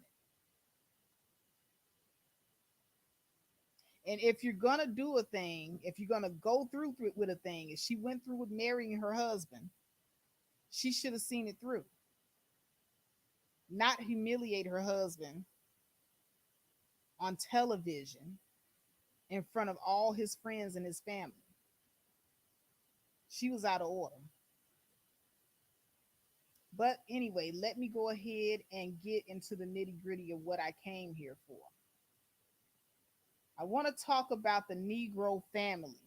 And if you're gonna do a thing, if you're gonna go through with a thing, if she went through with marrying her husband, she should have seen it through, not humiliate her husband on television in front of all his friends and his family. She was out of order. But anyway, let me go ahead and get into the nitty gritty of what I came here for. I want to talk about the Negro family,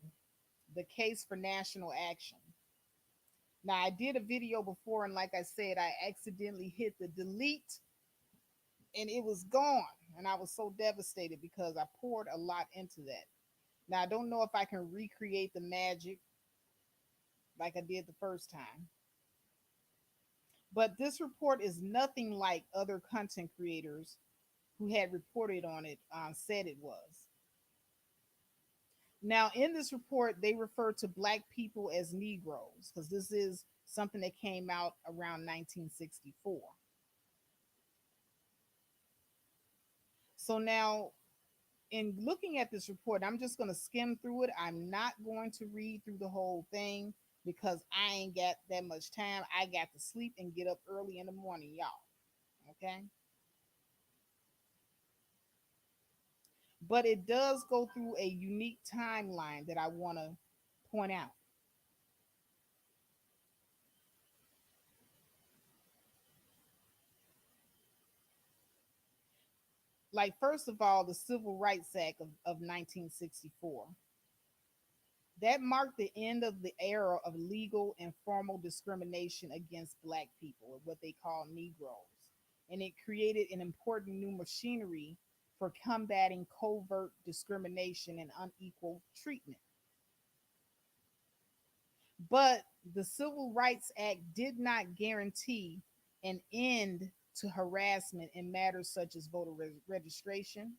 the case for national action. Now, I did a video before, and like I said, I accidentally hit the delete and it was gone. And I was so devastated because I poured a lot into that. Now, I don't know if I can recreate the magic like I did the first time, but this report is nothing like other content creators who had reported on it said it was. Now, in this report, they refer to Black people as Negroes because this is something that came out around 1964. So now, in looking at this report, I'm just going to skim through it. I'm not going to read through the whole thing because I ain't got that much time. I got to sleep and get up early in the morning, y'all. Okay. But it does go through a unique timeline that I want to point out. Like, first of all, the Civil Rights Act of 1964. That marked the end of the era of legal and formal discrimination against Black people, or what they call Negroes. And it created an important new machinery for combating covert discrimination and unequal treatment. But the Civil Rights Act did not guarantee an end to harassment in matters such as voter registration,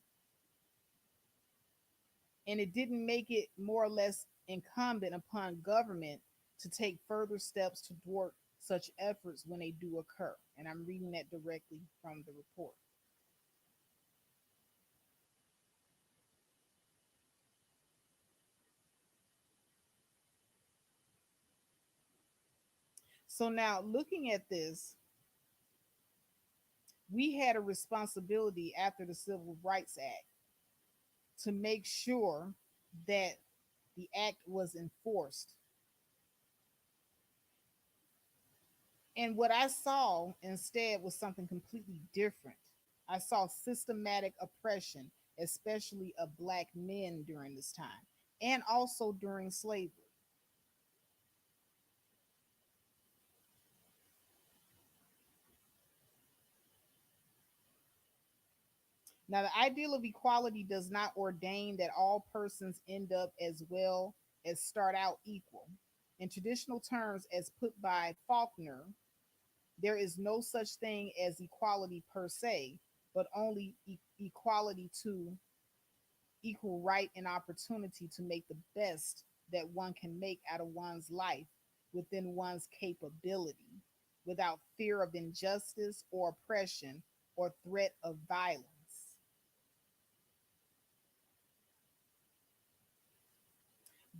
and it didn't make it more or less incumbent upon government to take further steps to thwart such efforts when they do occur. And I'm reading that directly from the report. So now, looking at this, we had a responsibility after the Civil Rights Act to make sure that the act was enforced. And what I saw instead was something completely different. I saw systematic oppression, especially of Black men during this time, and also during slavery. Now, the ideal of equality does not ordain that all persons end up as well as start out equal. In traditional terms, as put by Faulkner, there is no such thing as equality per se, but only equality to equal right and opportunity to make the best that one can make out of one's life within one's capability, without fear of injustice or oppression or threat of violence.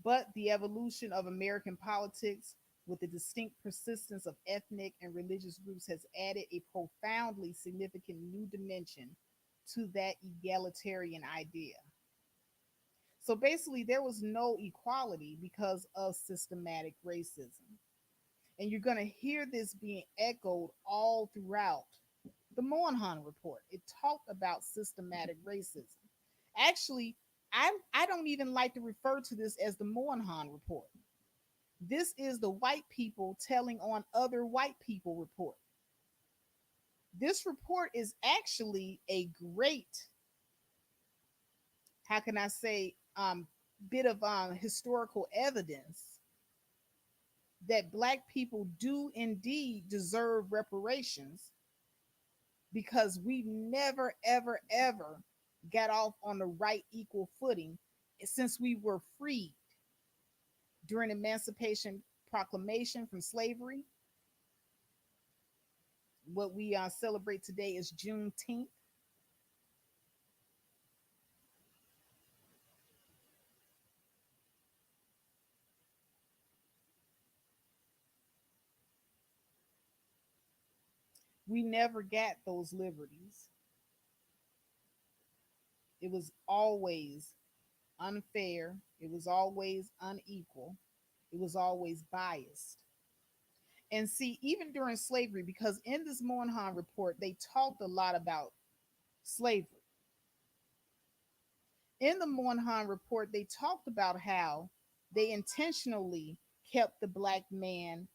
But the evolution of American politics with the distinct persistence of ethnic and religious groups has added a profoundly significant new dimension to that egalitarian idea. So basically, there was no equality because of systematic racism. And you're going to hear this being echoed all throughout the Moyinhan report. It talked about systematic racism. Actually, I don't even like to refer to this as the Moyinhan report. This is the white people telling on other white people report. This report is actually a great, how can I say, bit of historical evidence that Black people do indeed deserve reparations because we never, ever, ever got off on the right equal footing since we were freed during Emancipation Proclamation from slavery. What we celebrate today is Juneteenth. We never got those liberties. It was always unfair, it was always unequal, it was always biased. And see, even during slavery, because in this Moynihan report, they talked a lot about slavery. In the Moynihan report, they talked about how they intentionally kept the black man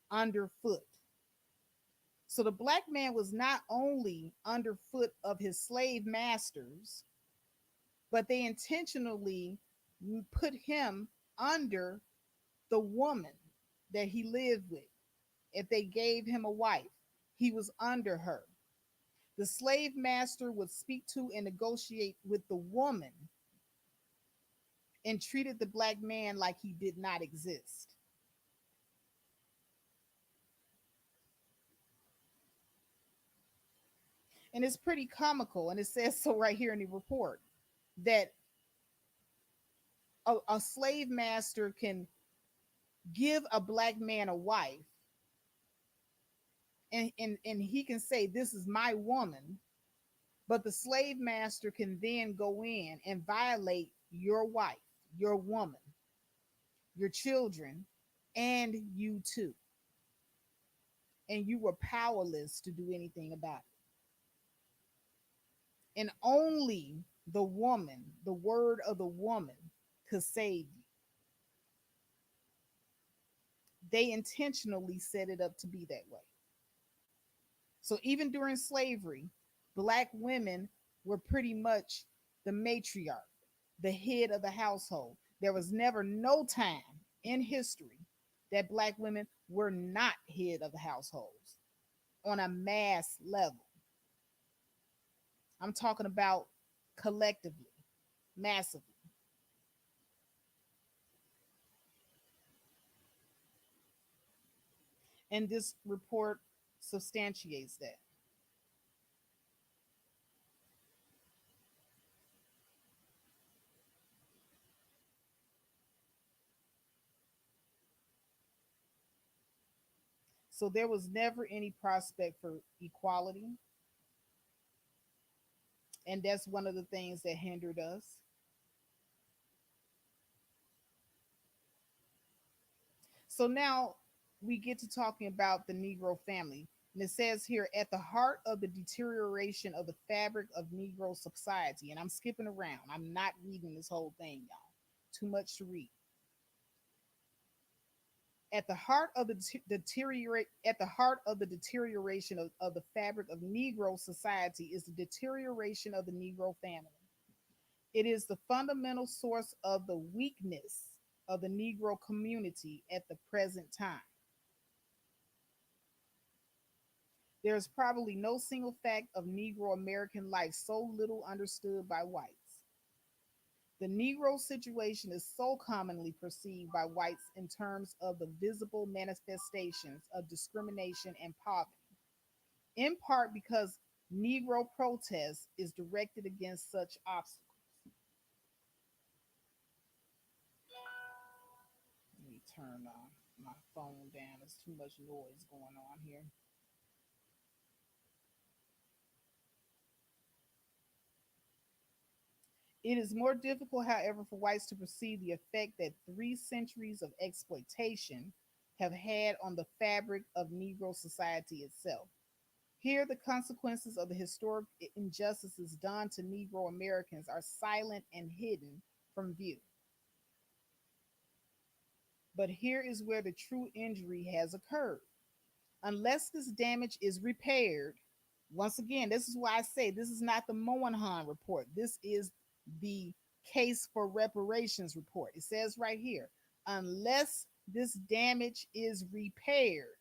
underfoot. So the black man was not only underfoot of his slave masters, but they intentionally put him under the woman that he lived with. If they gave him a wife, he was under her. The slave master would speak to and negotiate with the woman and treated the black man like he did not exist. And it's pretty comical. And it says so right here in the report that a slave master can give a black man a wife and he can say, "This is my woman," but the slave master can then go in and violate your wife, your woman, your children, and you too. And you were powerless to do anything about it. And only the woman, the word of the woman, could save you. They intentionally set it up to be that way. So even during slavery, black women were pretty much the matriarch, the head of the household. There was never no time in history that black women were not head of the households on a mass level. I'm talking about collectively, massively. And this report substantiates that. So there was never any prospect for equality. And that's one of the things that hindered us. So now we get to talking about the Negro family. And it says here, at the heart of the deterioration of the fabric of Negro society, and I'm skipping around, I'm not reading this whole thing, y'all. Too much to read. At the heart of the deterioration of the fabric of Negro society is the deterioration of the Negro family. It is the fundamental source of the weakness of the Negro community at the present time. There is probably no single fact of Negro American life so little understood by whites. The Negro situation is so commonly perceived by whites in terms of the visible manifestations of discrimination and poverty, in part because Negro protest is directed against such obstacles. Let me turn my phone down. There's too much noise going on here. It is more difficult, however, for whites to perceive the effect that 3 centuries of exploitation have had on the fabric of Negro society itself. Here, the consequences of the historic injustices done to Negro Americans are silent and hidden from view. But here is where the true injury has occurred. Unless this damage is repaired, once again, this is why I say this is not the Moynihan report. This is the case for reparations report. It says right here, unless this damage is repaired,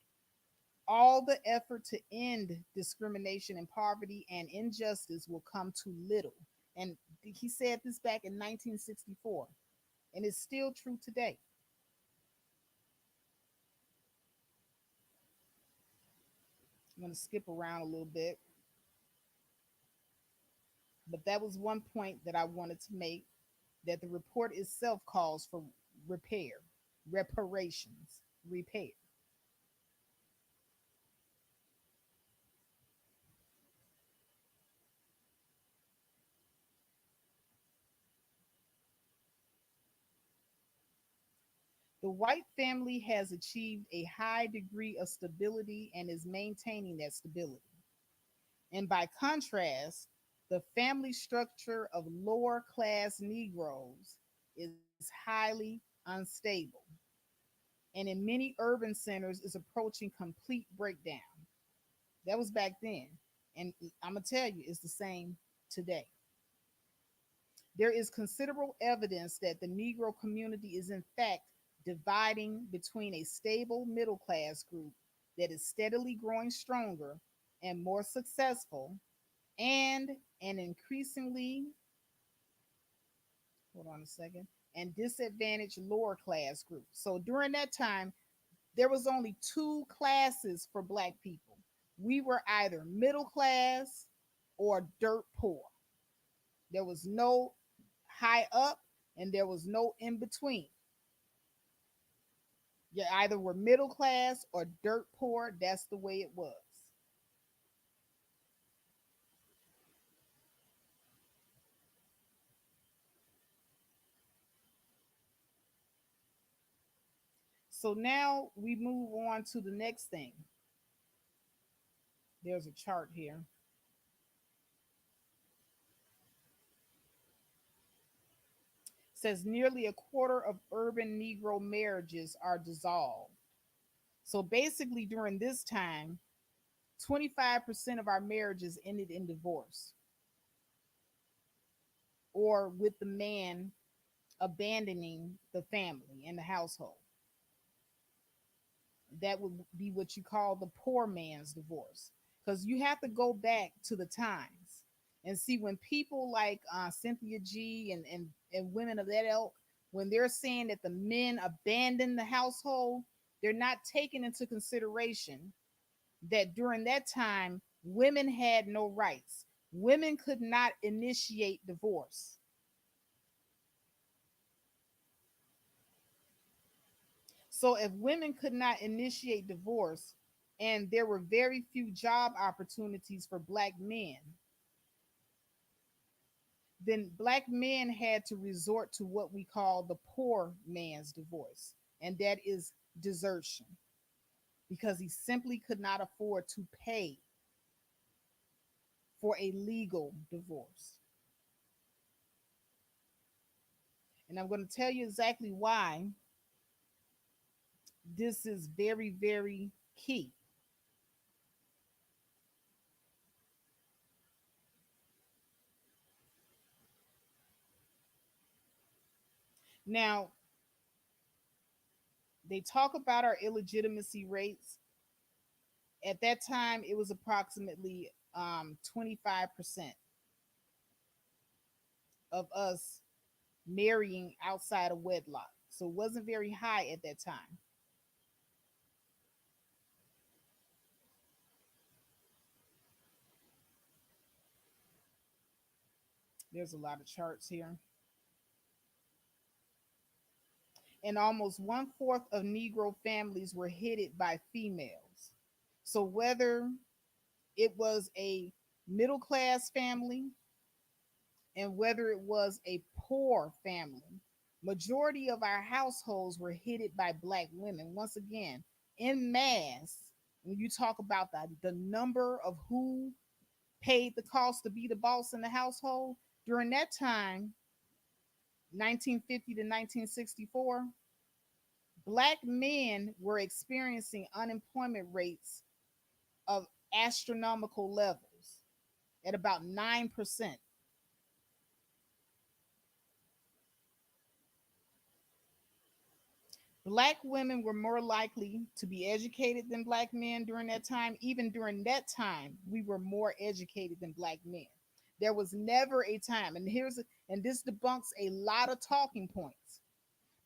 all the effort to end discrimination and poverty and injustice will come to little. And he said this back in 1964, and it's still true today. I'm going to skip around a little bit, but that was one point that I wanted to make, that the report itself calls for repair, reparations, repair. The white family has achieved a high degree of stability and is maintaining that stability. And by contrast, the family structure of lower class Negroes is highly unstable and in many urban centers is approaching complete breakdown. That was back then. And I'm going to tell you, it's the same today. There is considerable evidence that the Negro community is, in fact, dividing between a stable middle class group that is steadily growing stronger and more successful and an increasingly, hold on a second, and disadvantaged lower class group. So during that time, there was only two classes for black people. We were either middle class or dirt poor. There was no high up and there was no in between. You either were middle class or dirt poor. That's the way it was. So now we move on to the next thing. There's a chart here. It says nearly a quarter of urban Negro marriages are dissolved. So basically, during this time, 25% of our marriages ended in divorce or with the man abandoning the family and the household. That would be what you call the poor man's divorce. Because you have to go back to the times and see when people like Cynthia G and women of that ilk, when they're saying that the men abandoned the household, they're not taking into consideration that during that time, women had no rights. Women could not initiate divorce. So if women could not initiate divorce and there were very few job opportunities for black men, then black men had to resort to what we call the poor man's divorce, and that is desertion, because he simply could not afford to pay for a legal divorce. And I'm going to tell you exactly why this is very, very key. Now, they talk about our illegitimacy rates. At that time, it was approximately 25% of us marrying outside of wedlock. So it wasn't very high at that time. There's a lot of charts here. And almost one fourth of Negro families were headed by females. So whether it was a middle class family and whether it was a poor family, majority of our households were headed by black women. Once again, in mass, when you talk about the number of who paid the cost to be the boss in the household during that time, 1950 to 1964, black men were experiencing unemployment rates of astronomical levels at about 9%. Black women were more likely to be educated than black men during that time. Even during that time, we were more educated than black men. There was never a time, and this debunks a lot of talking points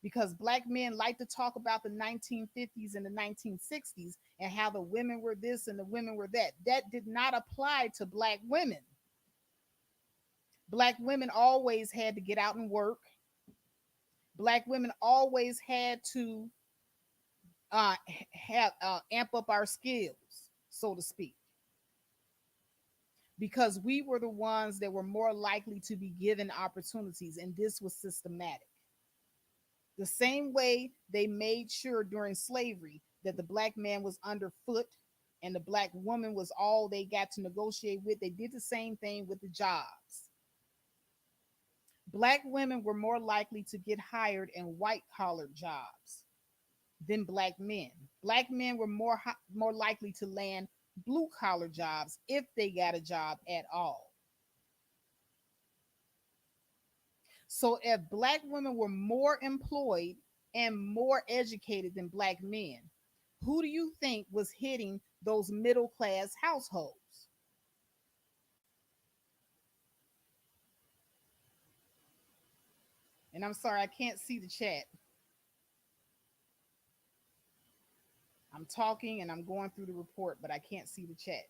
because black men like to talk about the 1950s and the 1960s and how the women were this and the women were that. That did not apply to black women. Black women always had to get out and work. Black women always had to have amp up our skills, so to speak, because we were the ones that were more likely to be given opportunities, and this was systematic. The same way they made sure during slavery that the black man was underfoot and the black woman was all they got to negotiate with, they did the same thing with the jobs. Black women were more likely to get hired in white collar jobs than black men. Black men were more likely to land blue collar jobs if they got a job at all. So if black women were more employed and more educated than black men, who do you think was hitting those middle class households? And I'm sorry, I can't see the chat. I'm talking and I'm going through the report, but I can't see the chat.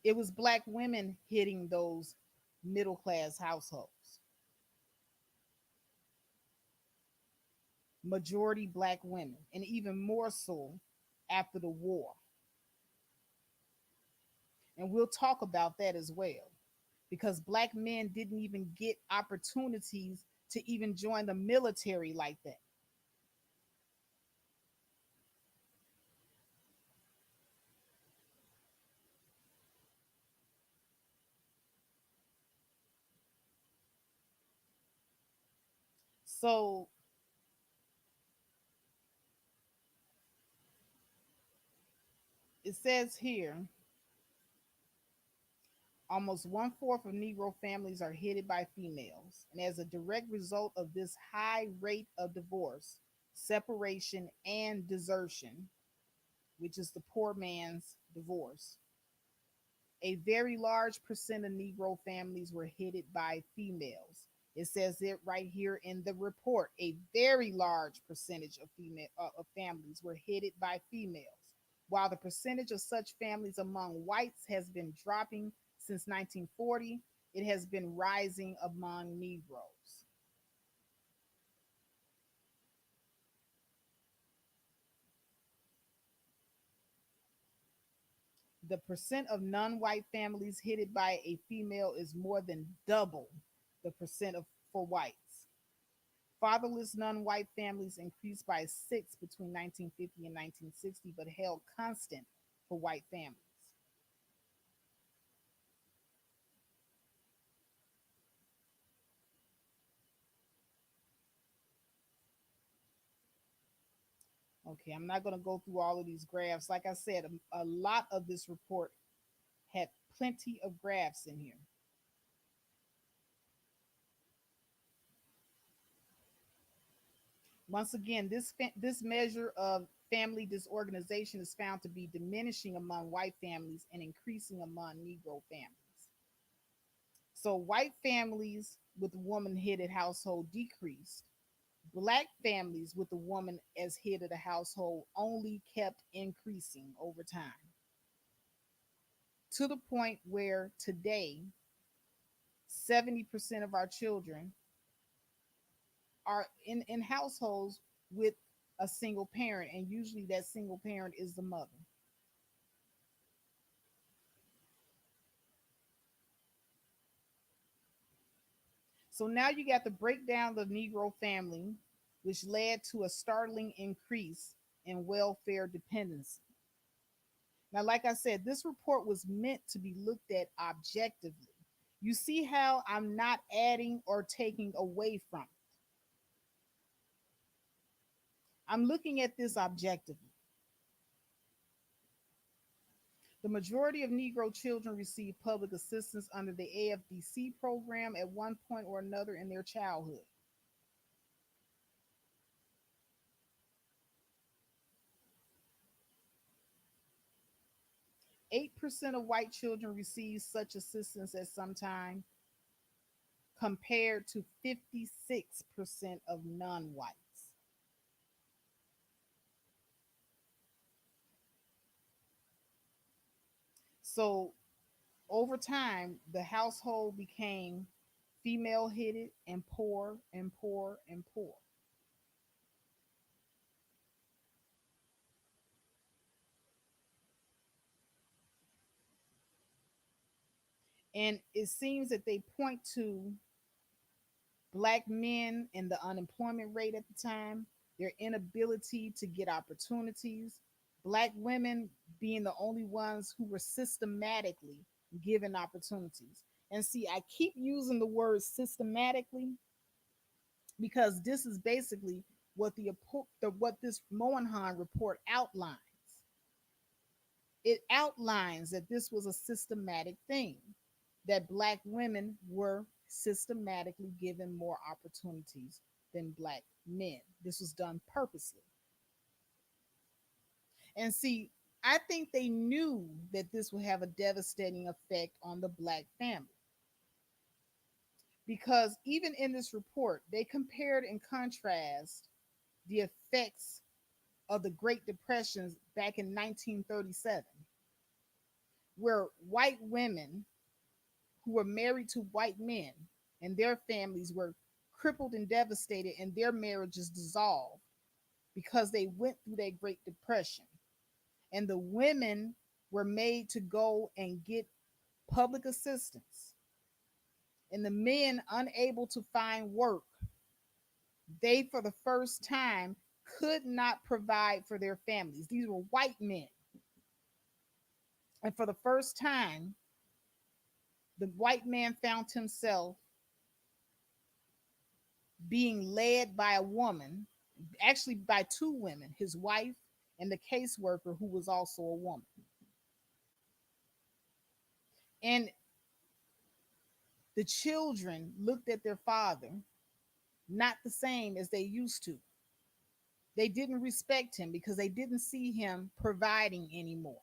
It was black women hitting those middle class households. Majority black women, and even more so after the war. And we'll talk about that as well, because black men didn't even get opportunities to even join the military like that. So it says here almost one fourth of Negro families are headed by females. And as a direct result of this high rate of divorce, separation, and desertion, which is the poor man's divorce, a very large percent of Negro families were headed by females. It says it right here in the report. A very large percentage of female of families were headed by females, while the percentage of such families among whites has been dropping since 1940. It has been rising among Negroes. The percent of non-white families headed by a female is more than double the percent of for whites. Fatherless non-white families increased by six between 1950 and 1960, but held constant for white families. Okay, I'm not going to go through all of these graphs. Like I said, a lot of this report had plenty of graphs in here. Once again, this measure of family disorganization is found to be diminishing among white families and increasing among Negro families. So white families with a woman-headed household decreased. Black families with a woman as head of the household only kept increasing over time, to the point where today 70% of our children are in households with a single parent, and usually that single parent is the mother. So now you got the breakdown of the Negro family, which led to a startling increase in welfare dependency. Now, like I said, this report was meant to be looked at objectively. You see how I'm not adding or taking away from it. I'm looking at this objectively. The majority of Negro children receive public assistance under the AFDC program at one point or another in their childhood. 8% of white children receive such assistance at some time, compared to 56% of non whites. So over time, the household became female headed and poor and poor and poor. And it seems that they point to Black men and the unemployment rate at the time, their inability to get opportunities, Black women being the only ones who were systematically given opportunities. And see, I keep using the word systematically because this is basically what what this Moyinhan report outlines. It outlines that this was a systematic thing, that Black women were systematically given more opportunities than Black men. This was done purposely. And see, I think they knew that this would have a devastating effect on the Black family. Because even in this report, they compared and contrast the effects of the Great Depressions back in 1937, where white women who were married to white men and their families were crippled and devastated and their marriages dissolved because they went through that Great Depression. And the women were made to go and get public assistance. And the men, unable to find work, they, for the first time, could not provide for their families. These were white men. And for the first time, the white man found himself being led by a woman, actually by two women, his wife and the caseworker who was also a woman. And the children looked at their father not the same as they used to. They didn't respect him because they didn't see him providing anymore.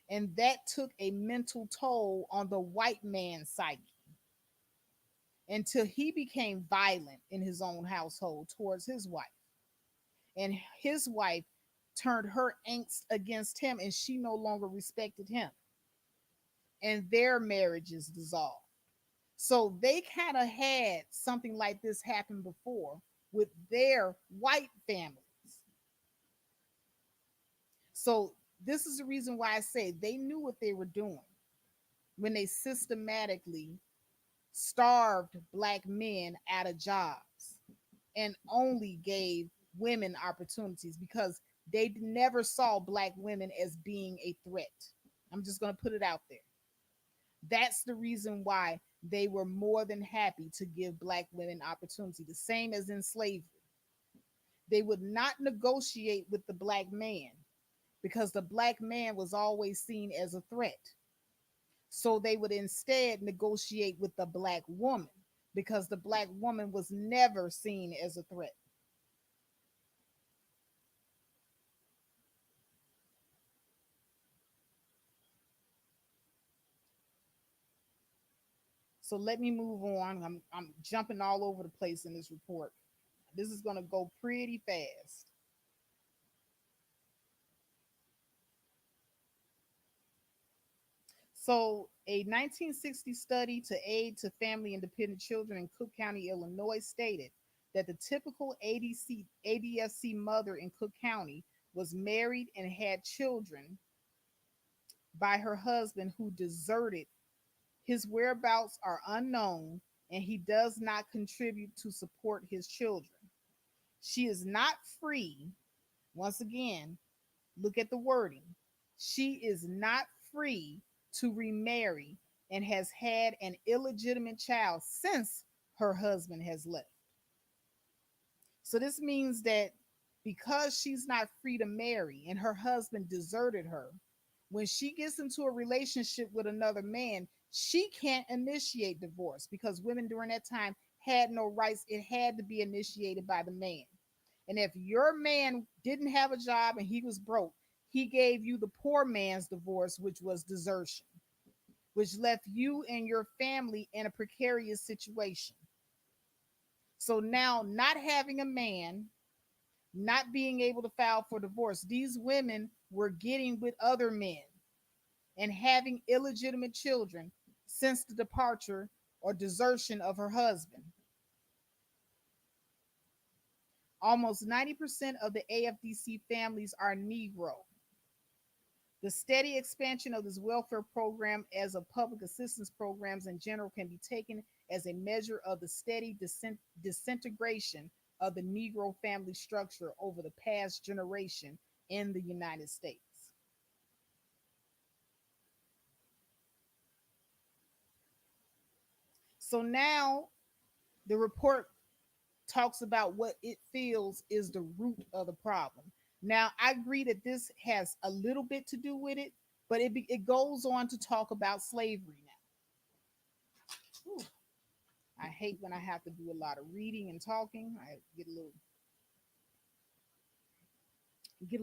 And that took a mental toll on the white man's psyche until he became violent in his own household towards his wife. And his wife turned her angst against him and she no longer respected him. And their marriages dissolved. So they kind of had something like this happen before with their white families. So this is the reason why I say they knew what they were doing when they systematically starved Black men out of jobs and only gave women opportunities because they never saw Black women as being a threat. I'm just going to put it out there. That's the reason why they were more than happy to give Black women opportunity, the same as in slavery. They would not negotiate with the Black man because the Black man was always seen as a threat. So they would instead negotiate with the Black woman because the Black woman was never seen as a threat. So let me move on. I'm jumping all over the place in this report. This is going to go pretty fast. So, a 1960 study to aid to family independent children in Cook County, Illinois, stated that the typical ADSC mother in Cook County was married and had children by her husband who deserted. His whereabouts are unknown, and he does not contribute to support his children. She is not free. Once again, look at the wording. She is not free to remarry and has had an illegitimate child since her husband has left. So this means that because she's not free to marry and her husband deserted her, when she gets into a relationship with another man, she can't initiate divorce because women during that time had no rights. It had to be initiated by the man. And if your man didn't have a job and he was broke, he gave you the poor man's divorce, which was desertion, which left you and your family in a precarious situation. So now, not having a man, not being able to file for divorce, these women were getting with other men and having illegitimate children since the departure or desertion of her husband. Almost 90% of the AFDC families are Negro. The steady expansion of this welfare program as of public assistance programs in general can be taken as a measure of the steady disintegration of the Negro family structure over the past generation in the United States. So now the report talks about what it feels is the root of the problem. Now, I agree that this has a little bit to do with it, but it goes on to talk about slavery now. Ooh, I hate when I have to do a lot of reading and talking. I get a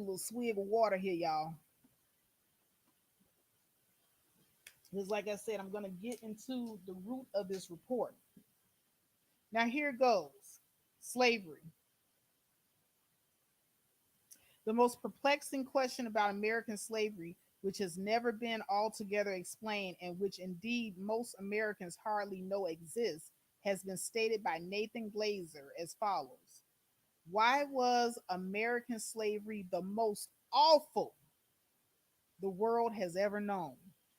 little swig of water here, y'all. Because, like I said, I'm going to get into the root of this report. Now, here goes slavery. The most perplexing question about American slavery, which has never been altogether explained and which indeed most Americans hardly know exists, has been stated by Nathan Glazer as follows. Why was American slavery the most awful the world has ever known?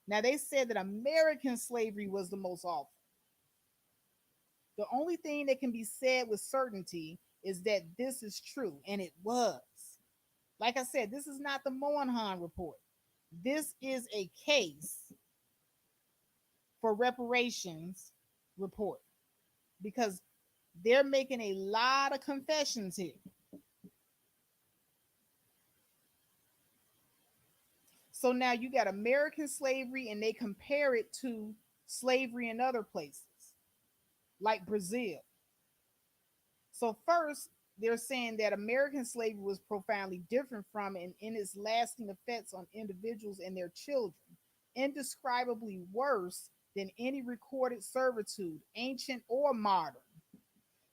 Now, they said that American slavery was the most awful. The only thing that can be said with certainty is that this is true, and it was. Like I said, this is not the Moyinhan report. This is a case for reparations report because they're making a lot of confessions here. So now you got American slavery and they compare it to slavery in other places, like Brazil. So first, they're saying that American slavery was profoundly different from and in its lasting effects on individuals and their children, indescribably worse than any recorded servitude, ancient or modern.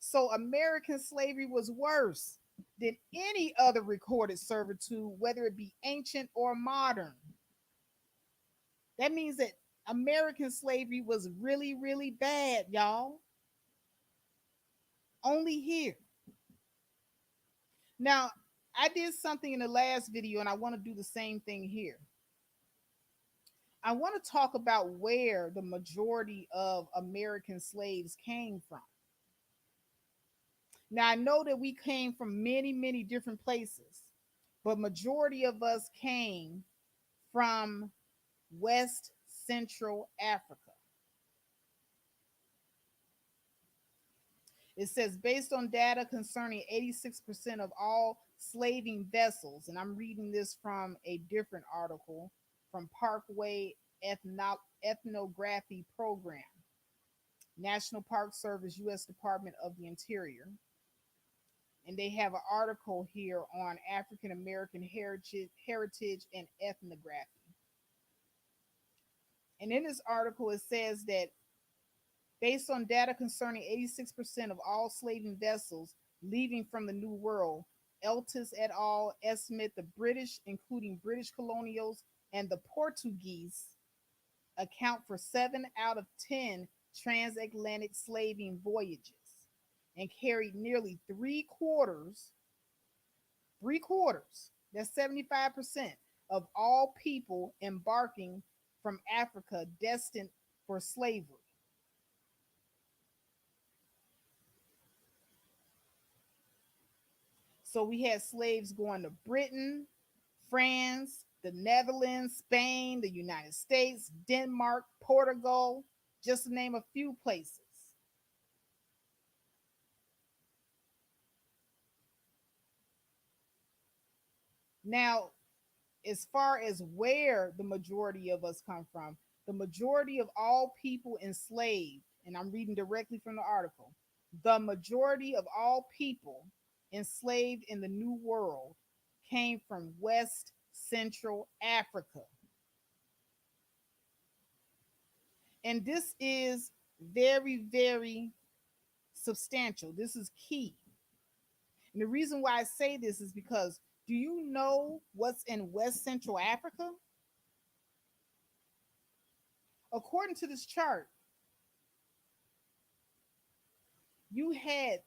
So American slavery was worse than any other recorded servitude, whether it be ancient or modern. That means that American slavery was really, really bad, y'all. Only here. Now, I did something in the last video and I want to do the same thing here. I want to talk about where the majority of American slaves came from. Now, I know that we came from many, many different places, but majority of us came from West Central Africa. It says, based on data concerning 86% of all slaving vessels, and I'm reading this from a different article from Parkway Ethnography Program, National Park Service, U.S. Department of the Interior. And they have an article here on African American heritage and ethnography. And in this article, it says that based on data concerning 86% of all slaving vessels leaving from the New World, Eltis et al. Estimate the British, including British colonials and the Portuguese, account for 7 out of 10 transatlantic slaving voyages and carried nearly three quarters, that's 75% of all people embarking from Africa destined for slavery. So we had slaves going to Britain, France, the Netherlands, Spain, the United States, Denmark, Portugal, just to name a few places. Now, as far as where the majority of us come from, the majority of all people enslaved, and I'm reading directly from the article, the majority of all people enslaved in the New World came from West Central Africa. And this is very, very substantial. This is key. And the reason why I say this is because do you know what's in West Central Africa? According to this chart, you had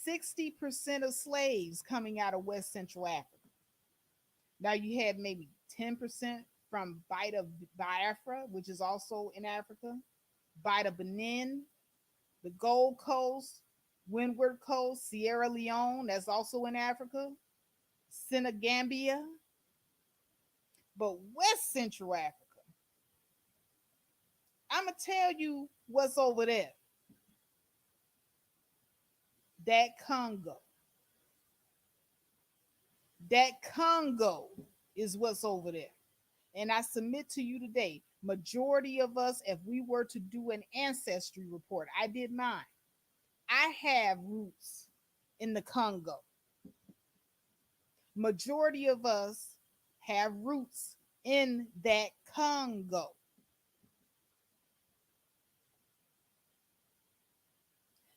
60% of slaves coming out of West Central Africa. Now you had maybe 10% from Bight of Biafra, which is also in Africa, Bight of Benin, The Gold Coast, Windward Coast, Sierra Leone, that's also in Africa, Senegambia, but West Central Africa, I'm going to tell you what's over there. That Congo. That Congo is what's over there. And I submit to you today, majority of us, if we were to do an ancestry report, I did mine. I have roots in the Congo. Majority of us have roots in that Congo.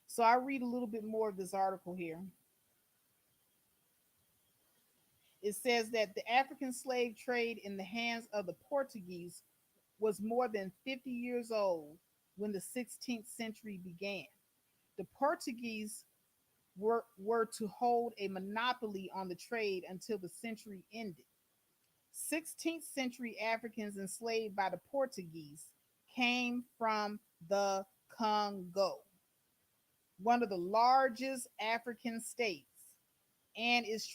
So I read a little bit more of this article here. It says that the African slave trade in the hands of the Portuguese was more than 50 years old when the 16th century began. The Portuguese were to hold a monopoly on the trade until the century ended. 16th century Africans enslaved by the Portuguese came from the Congo, one of the largest African states, and its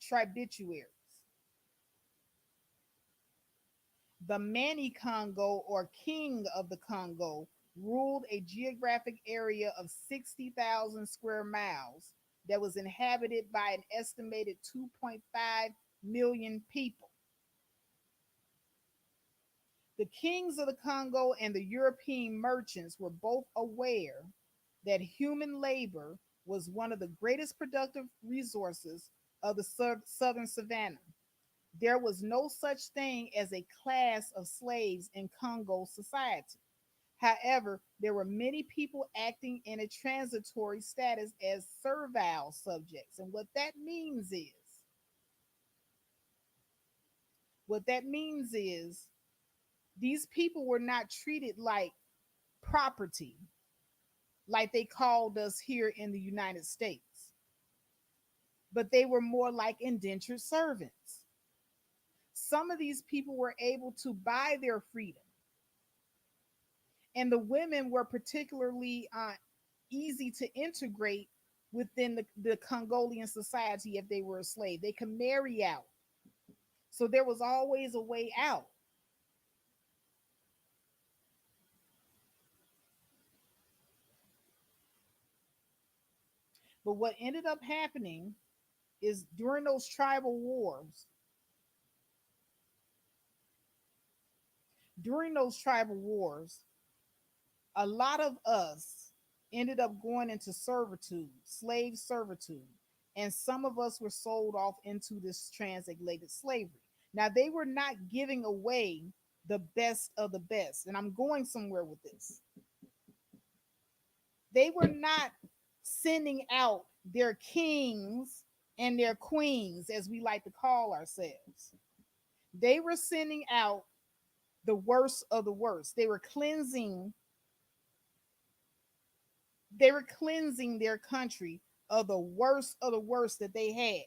tributaries. The Mani Congo, or King of the Congo, ruled a geographic area of 60,000 square miles that was inhabited by an estimated 2.5 million people. The kings of the Congo and the European merchants were both aware that human labor was one of the greatest productive resources of the southern savannah. There was no such thing as a class of slaves in Congo society. However, there were many people acting in a transitory status as servile subjects. And what that means is these people were not treated like property, like they called us here in the United States, but they were more like indentured servants. Some of these people were able to buy their freedom, and the women were particularly easy to integrate within the Congolian society. If they were a slave, they could marry out, so there was always a way out. But what ended up happening is during those tribal wars, a lot of us ended up going into servitude, slave servitude, and some of us were sold off into this transatlantic slavery. Now, they were not giving away the best of the best, and I'm going somewhere with this. They were not sending out their kings and their queens, as we like to call ourselves. They were sending out the worst of the worst. They were cleansing their country of the worst that they had.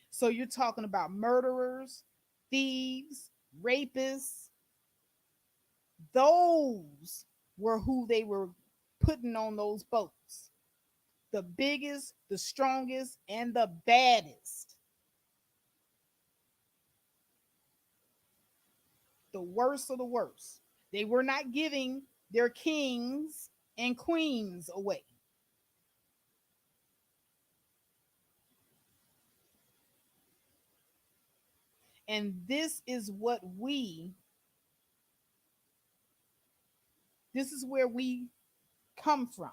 So you're talking about murderers, thieves, rapists. Those were who they were putting on those boats. The biggest, the strongest, and the baddest. The worst of the worst. They were not giving their kings and queens away. And this is where we come from.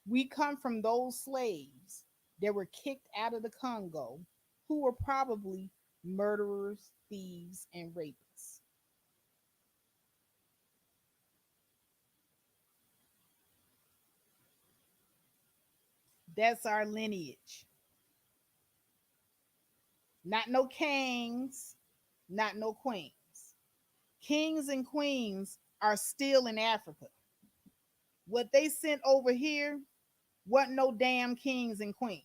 We come from those slaves that were kicked out of the Congo, who were probably murderers, thieves, and rapists. That's our lineage. Not no kings, not no queens. Kings and queens are still in Africa. What they sent over here wasn't no damn kings and queens.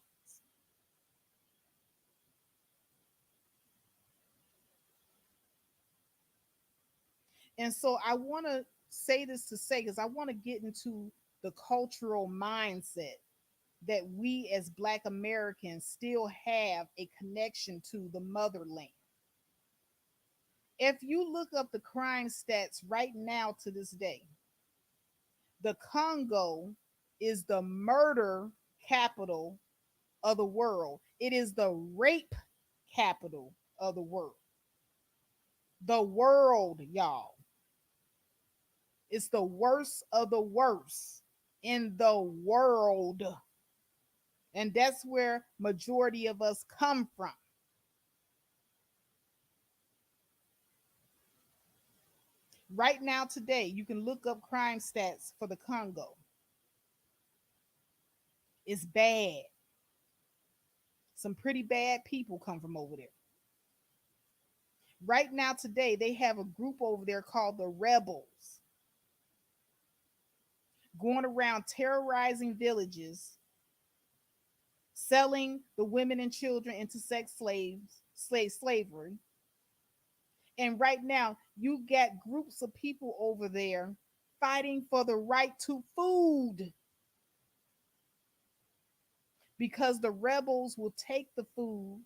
And so I want to say this to say, because I want to get into the cultural mindset that we as Black Americans still have a connection to the motherland. If you look up the crime stats right now to this day, the Congo is the murder capital of the world. It is the rape capital of the world. The world, y'all. It's the worst of the worst in the world. And that's where majority of us come from. Right now, today, you can look up crime stats for the Congo. It's bad. Some pretty bad people come from over there. Right now, today, they have a group over there called the Rebels going around terrorizing villages, selling the women and children into sex slavery. And right now, you got groups of people over there fighting for the right to food because the rebels will take the food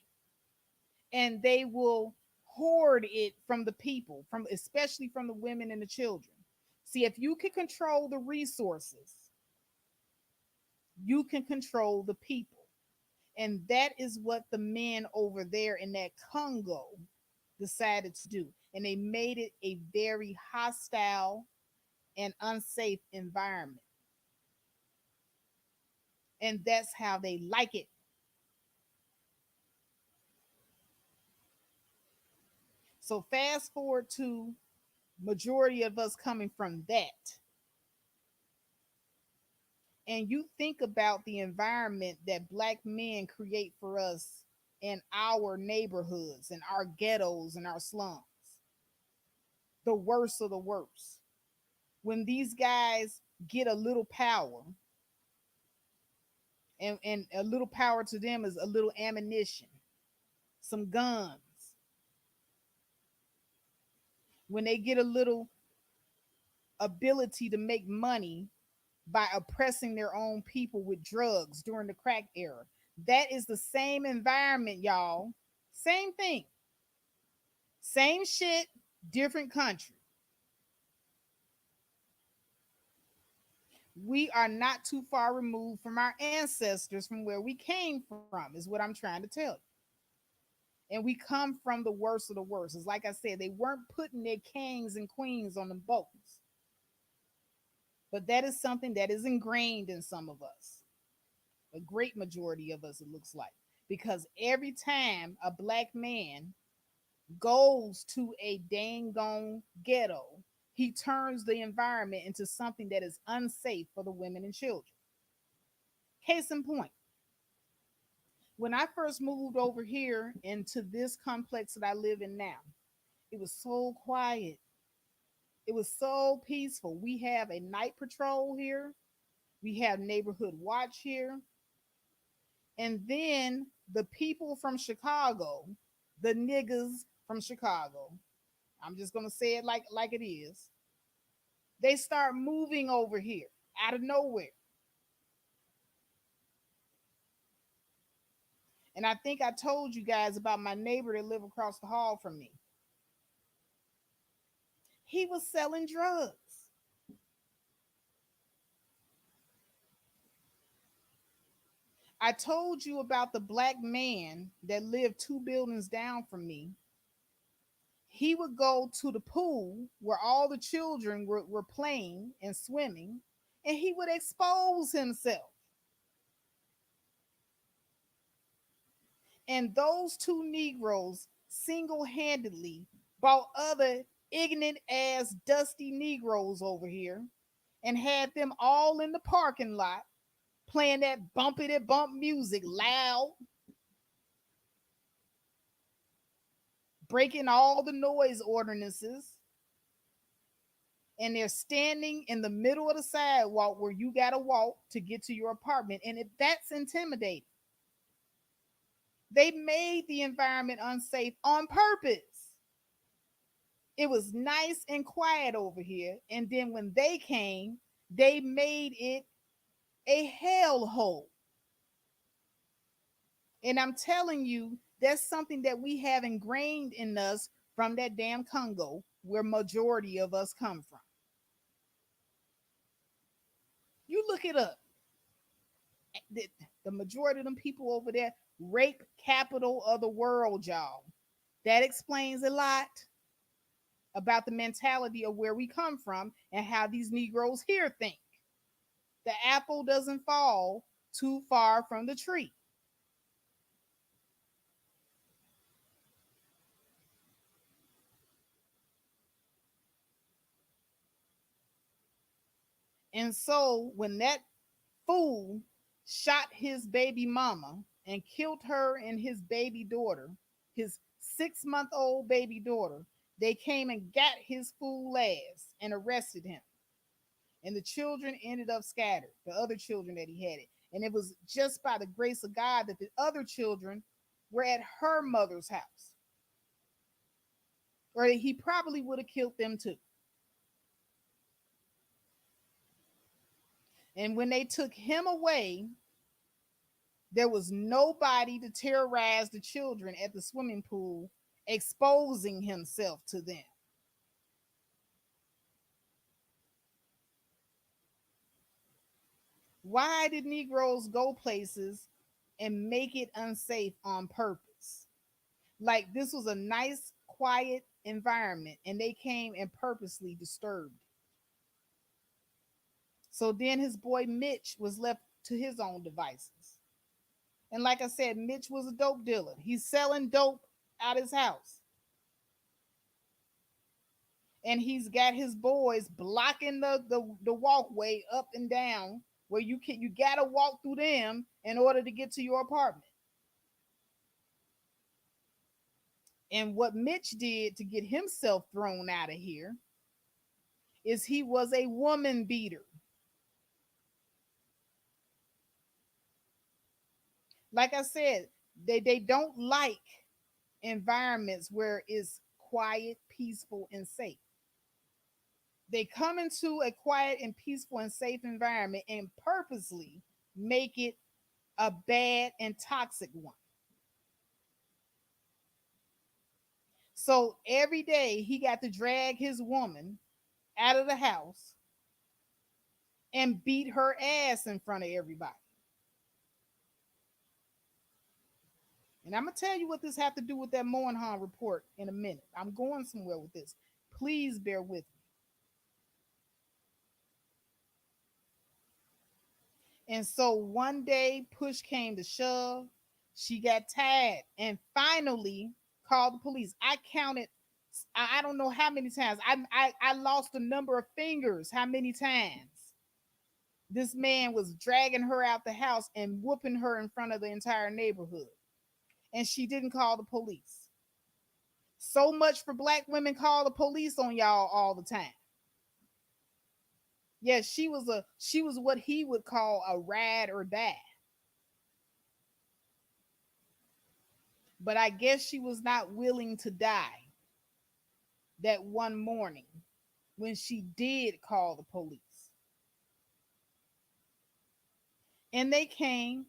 and they will hoard it from the people, from especially from the women and the children. See, if you can control the resources, you can control the people. And that is what the men over there in that Congo decided to do. And they made it a very hostile and unsafe environment. And that's how they like it. So fast forward to majority of us coming from that. And you think about the environment that Black men create for us in our neighborhoods and our ghettos and our slums. The worst of the worst. When these guys get a little power, and a little power to them is a little ammunition, some guns. When they get a little ability to make money by oppressing their own people with drugs during the crack era. That is the same environment, y'all. Same thing. Same shit, different country. We are not too far removed from our ancestors, from where we came from, is what I'm trying to tell you. And we come from the worst of the worst. It's like I said, they weren't putting their kings and queens on the boats. But that is something that is ingrained in some of us. A great majority of us, it looks like. Because every time a Black man goes to a dang gone ghetto, he turns the environment into something that is unsafe for the women and children. Case in point, when I first moved over here into this complex that I live in now, it was so quiet. It was so peaceful. We have a night patrol here. We have neighborhood watch here. And then the people from Chicago, the niggas from Chicago, I'm just gonna say it like it is. They start moving over here out of nowhere. And I think I told you guys about my neighbor that lived across the hall from me. He was selling drugs. I told you about the Black man that lived 2 buildings down from me. He would go to the pool where all the children were playing and swimming, and he would expose himself. And those 2 Negroes single-handedly bought other ignorant ass dusty Negroes over here and had them all in the parking lot playing that bumpity bump music loud, breaking all the noise ordinances. And they're standing in the middle of the sidewalk where you got to walk to get to your apartment. And that's intimidating. They made the environment unsafe on purpose. It was nice and quiet over here. And then when they came, they made it a hellhole. And I'm telling you, that's something that we have ingrained in us from that damn Congo, where majority of us come from. You look it up. The, the majority of them people over there, rape capital of the world, y'all. That explains a lot about the mentality of where we come from and how these Negroes here think. The apple doesn't fall too far from the tree. And so when that fool shot his baby mama and killed her and his baby daughter, his 6 month old baby daughter, they came and got his fool ass and arrested him. And the children ended up scattered, the other children that he had it. And it was just by the grace of God that the other children were at her mother's house. Or he probably would have killed them too. And when they took him away, there was nobody to terrorize the children at the swimming pool, exposing himself to them. Why did Negroes go places and make it unsafe on purpose? Like this was a nice, quiet environment, and they came and purposely disturbed it. So then his boy Mitch was left to his own devices. And like I said, Mitch was a dope dealer. He's selling dope out his house. And he's got his boys blocking the walkway up and down where you gotta walk through them in order to get to your apartment. And what Mitch did to get himself thrown out of here is he was a woman beater. Like I said, they don't like environments where it's quiet, peaceful, and safe. They come into a quiet and peaceful and safe environment and purposely make it a bad and toxic one. So every day he got to drag his woman out of the house and beat her ass in front of everybody. And I'm gonna tell you what this have to do with that Moyinhan report in a minute. I'm going somewhere with this. Please bear with me. And so one day, push came to shove. She got tired and finally called the police. I counted, I don't know how many times. I lost the number of fingers, how many times this man was dragging her out the house and whooping her in front of the entire neighborhood. And she didn't call the police. So much for black women call the police on y'all all the time. Yes, she was what he would call a ride or die. But I guess she was not willing to die that one morning when she did call the police. And they came,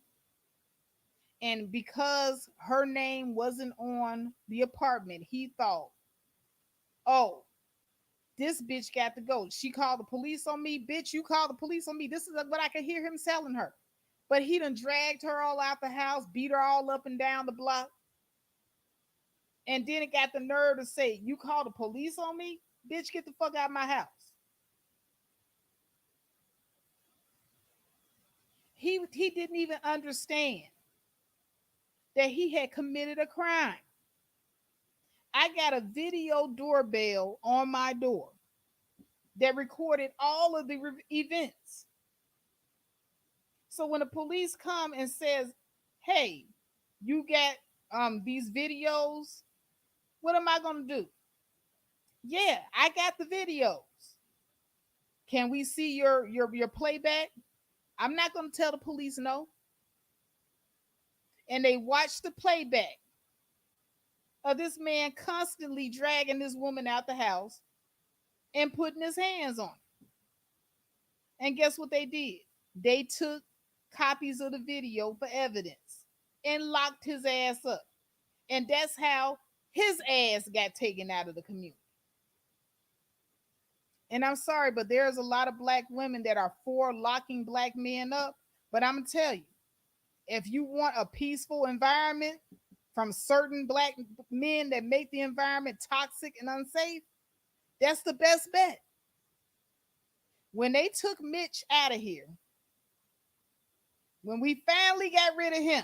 and because her name wasn't on the apartment, he thought, oh, this bitch got to go. She called the police on me. Bitch, you called the police on me. This is what I could hear him telling her. But he done dragged her all out the house, beat her all up and down the block. And then it got the nerve to say, you called the police on me? Bitch, get the fuck out of my house. He didn't even understand that he had committed a crime. I got a video doorbell on my door that recorded all of the events. So when the police come and says, hey, you got these videos, what am I going to do? Yeah, I got the videos. Can we see your playback? I'm not going to tell the police no. And they watched the playback of this man constantly dragging this woman out the house and putting his hands on her. And guess what they did? They took copies of the video for evidence and locked his ass up. And that's how his ass got taken out of the community. And I'm sorry, but there's a lot of black women that are for locking black men up. But I'm going to tell you, if you want a peaceful environment from certain black men that make the environment toxic and unsafe, that's the best bet. When they took Mitch out of here, when we finally got rid of him,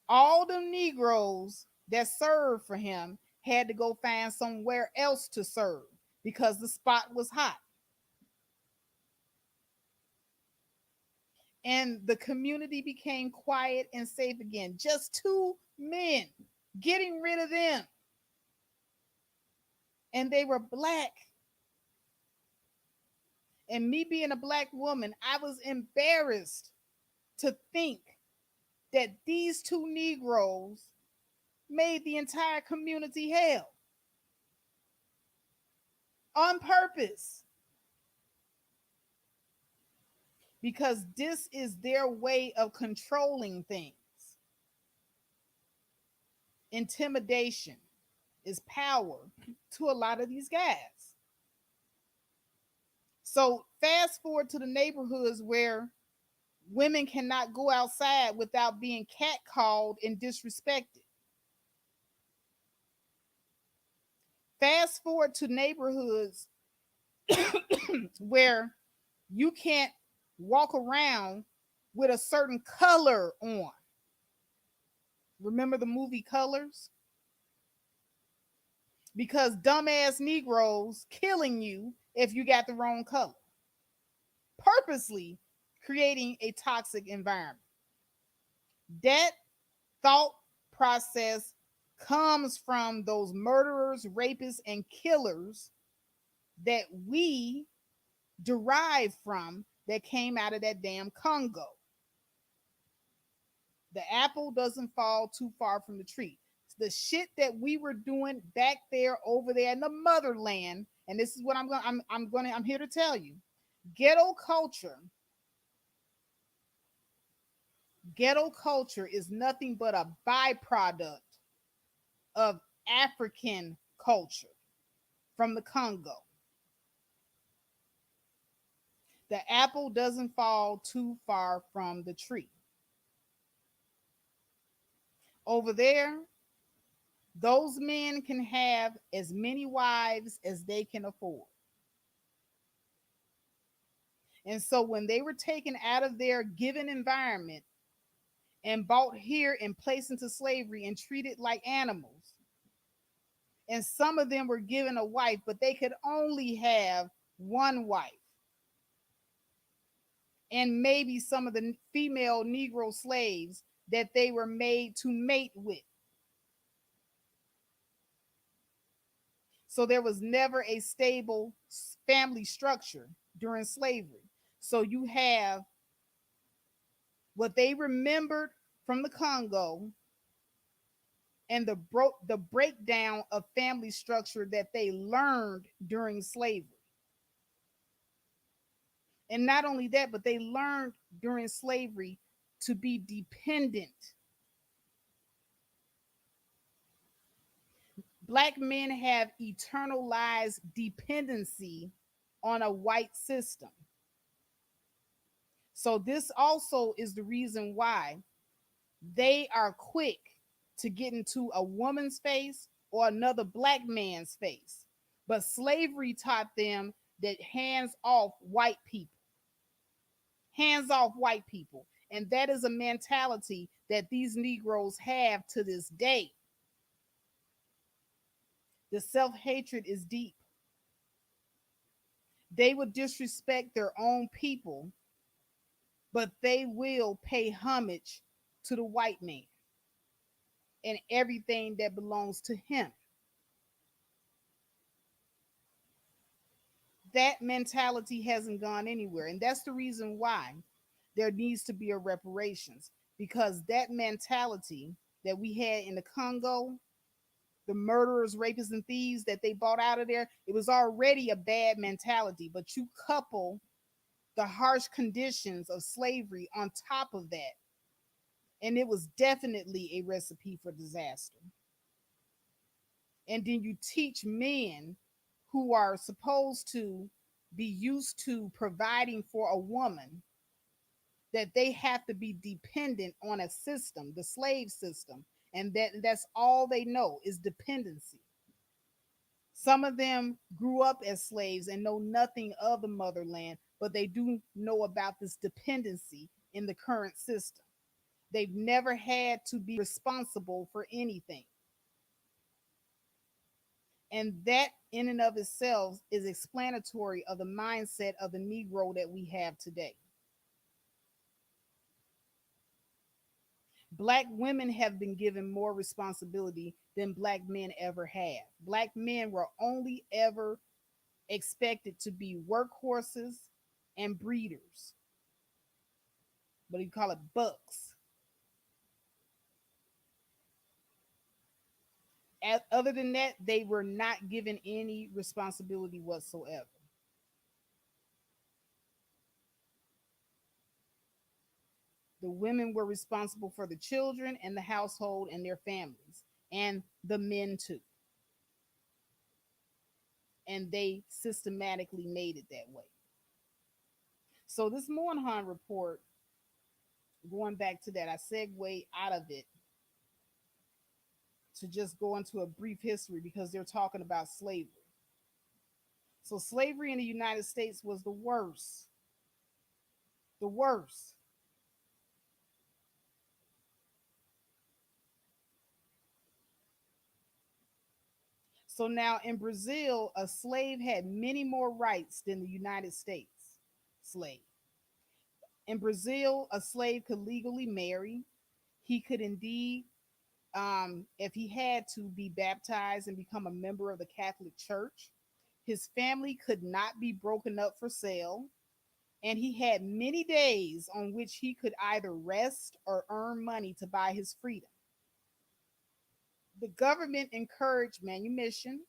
all the Negroes that served for him had to go find somewhere else to serve because the spot was hot. And the community became quiet and safe again. Just two men, getting rid of them. And they were black. And me being a black woman, I was embarrassed to think that these two Negroes made the entire community hell on purpose. Because this is their way of controlling things. Intimidation is power to a lot of these guys. So fast forward to the neighborhoods where women cannot go outside without being catcalled and disrespected. Fast forward to neighborhoods where you can't walk around with a certain color on. Remember the movie Colors? Because dumbass Negroes killing you if you got the wrong color. Purposely creating a toxic environment. That thought process comes from those murderers, rapists, and killers that we derive from that came out of that damn Congo. The apple doesn't fall too far from the tree. The shit that we were doing back there, over there in the motherland, and this is what I'm here to tell you. Ghetto culture is nothing but a byproduct of African culture from the Congo. The apple doesn't fall too far from the tree. Over there, those men can have as many wives as they can afford. And so when they were taken out of their given environment and brought here and placed into slavery and treated like animals, and some of them were given a wife, but they could only have one wife. And maybe some of the female Negro slaves that they were made to mate with. So there was never a stable family structure during slavery. So you have what they remembered from the Congo and the breakdown of family structure that they learned during slavery. And not only that, but they learned during slavery to be dependent. Black men have eternalized dependency on a white system. So this also is the reason why they are quick to get into a woman's face or another black man's face. But slavery taught them that hands off white people. Hands off white people. And that is a mentality that these Negroes have to this day. The self-hatred is deep. They would disrespect their own people, but they will pay homage to the white man and everything that belongs to him. That mentality hasn't gone anywhere. And that's the reason why there needs to be a reparations. because that mentality that we had in the Congo, the murderers, rapists, and thieves that they bought out of there, it was already a bad mentality. But you couple the harsh conditions of slavery on top of that, and it was definitely a recipe for disaster. And then you teach men who are supposed to be used to providing for a woman that they have to be dependent on a system, the slave system, and that's all they know is dependency. Some of them grew up as slaves and know nothing of the motherland, but they do know about this dependency in the current system. They've never had to be responsible for anything. And that, in and of itself, is explanatory of the mindset of the Negro that we have today. Black women have been given more responsibility than black men ever have. Black men were only ever expected to be workhorses and breeders, but you call it bucks. Other than that, they were not given any responsibility whatsoever. The women were responsible for the children and the household and their families, and the men too. And they systematically made it that way. So this Moyinhan report, going back to that, I segue out of it to just go into a brief history because they're talking about slavery. So slavery in the United States was the worst. The worst. So now in Brazil, a slave had many more rights than the United States slave. In Brazil, a slave could legally marry. He could indeed, if he had to, be baptized and become a member of the Catholic Church. His family could not be broken up for sale, and he had many days on which he could either rest or earn money to buy his freedom. The government encouraged manumission,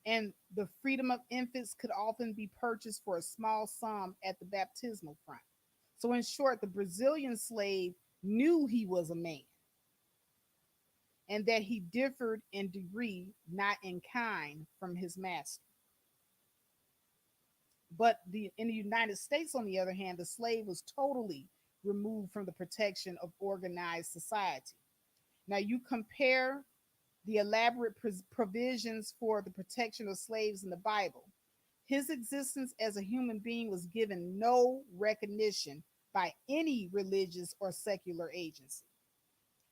and the freedom of infants could often be purchased for a small sum at the baptismal font. So, in short, the Brazilian slave knew he was a man and that he differed in degree, not in kind, from his master. But in the United States, on the other hand, the slave was totally removed from the protection of organized society. Now, you compare the elaborate provisions for the protection of slaves in the Bible. His existence as a human being was given no recognition by any religious or secular agency.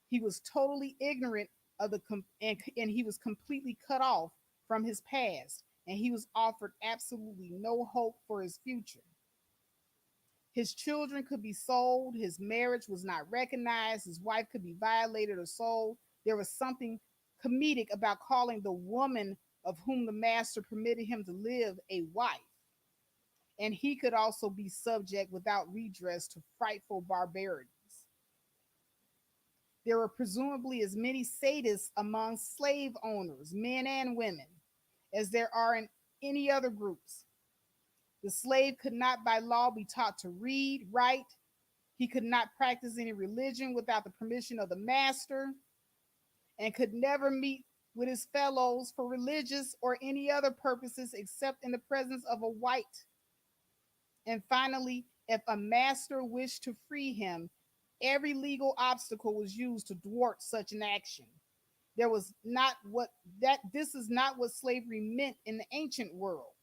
He was totally ignorant of and he was completely cut off from his past, and he was offered absolutely no hope for his future. His children could be sold, his marriage was not recognized, his wife could be violated or sold. There was something comedic about calling the woman of whom the master permitted him to live a wife. And he could also be subject without redress to frightful barbarities. There were presumably as many sadists among slave owners, men and women, as there are in any other groups. The slave could not by law be taught to read, write. He could not practice any religion without the permission of the master, and could never meet with his fellows for religious or any other purposes except in the presence of a white. And finally, if a master wished to free him, every legal obstacle was used to thwart such an action. There was not what that this is not what slavery meant in the ancient world,